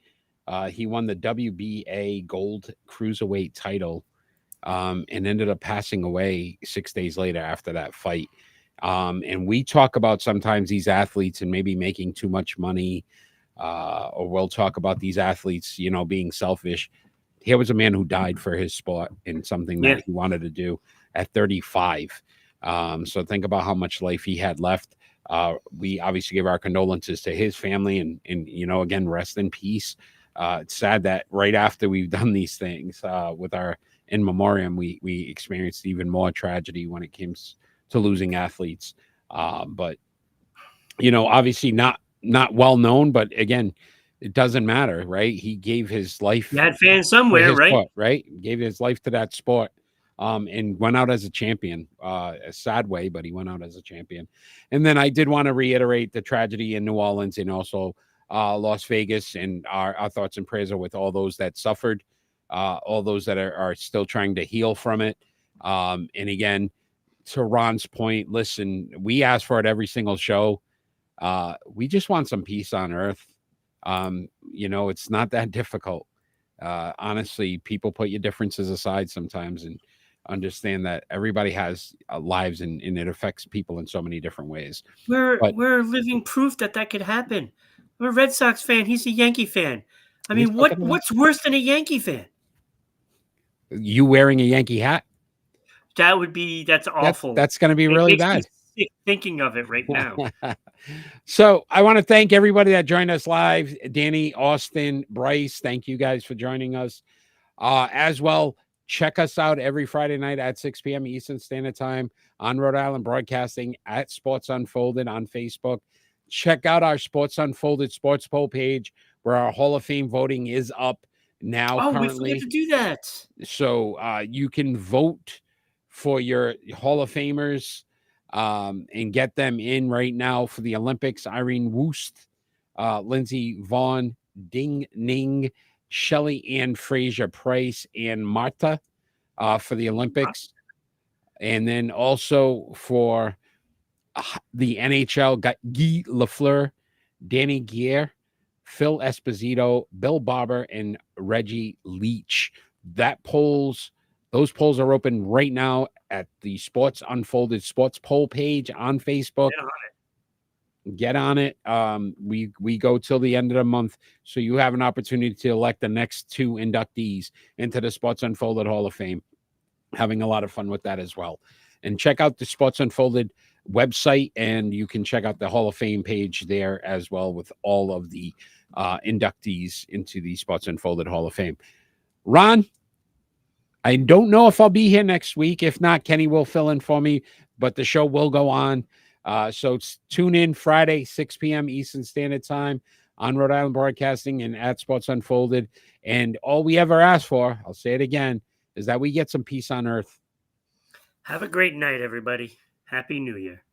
He won the WBA Gold Cruiserweight title, and ended up passing away 6 days later after that fight. And we talk about sometimes these athletes and maybe making too much money, or we'll talk about these athletes, being selfish. Here was a man who died for his sport and something that he wanted to do at 35. So think about how much life he had left. We obviously give our condolences to his family and again, rest in peace. It's sad that right after we've done these things with our in memoriam, we experienced even more tragedy when it comes to losing athletes. But obviously not well known, but again, it doesn't matter, right? He gave his life. You had fans somewhere, right? Sport, right? Gave his life to that sport, and went out as a champion. A sad way, but he went out as a champion. And then I did want to reiterate the tragedy in New Orleans and also Las Vegas, and our thoughts and prayers are with all those that suffered, all those that are still trying to heal from it. And again, to Ron's point, listen, we ask for it every single show. We just want some peace on earth. It's not that difficult. Honestly, people put your differences aside sometimes and understand that everybody has lives and it affects people in so many different ways. We're living proof that could happen. I'm a Red Sox fan. He's a Yankee fan. I mean, what's worse than a Yankee fan? You wearing a Yankee hat? That's awful. That's going to be really bad. Sick thinking of it right now. So I want to thank everybody that joined us live. Danny, Austin, Bryce, thank you guys for joining us. As well, check us out every Friday night at 6 p.m. Eastern Standard Time on Rhode Island Broadcasting at Sports Unfolded on Facebook. Check out our Sports Unfolded sports poll page where our Hall of Fame voting is up now. Oh, currently. we forgot to do that. So you can vote for your Hall of Famers and get them in right now for the Olympics. Irene Woost, Lindsey Vaughn, Ding Ning, Shelley Ann Fraser Price, and Marta for the Olympics. And then also for the NHL, got Guy Lafleur, Danny Gier, Phil Esposito, Bill Barber, and Reggie Leach. Those polls are open right now at the Sports Unfolded sports poll page on Facebook. Get on it. We go till the end of the month, so you have an opportunity to elect the next 2 inductees into the Sports Unfolded Hall of Fame. Having a lot of fun with that as well. And check out the Sports Unfolded website, and you can check out the Hall of Fame page there as well with all of the inductees into the Sports Unfolded Hall of Fame. Ron, I don't know if I'll be here next week. If not, Kenny will fill in for me, but the show will go on. So tune in Friday, 6 p.m. Eastern Standard Time on Rhode Island Broadcasting and at Sports Unfolded. And all we ever ask for, I'll say it again, is that we get some peace on earth. Have a great night, everybody. Happy New Year.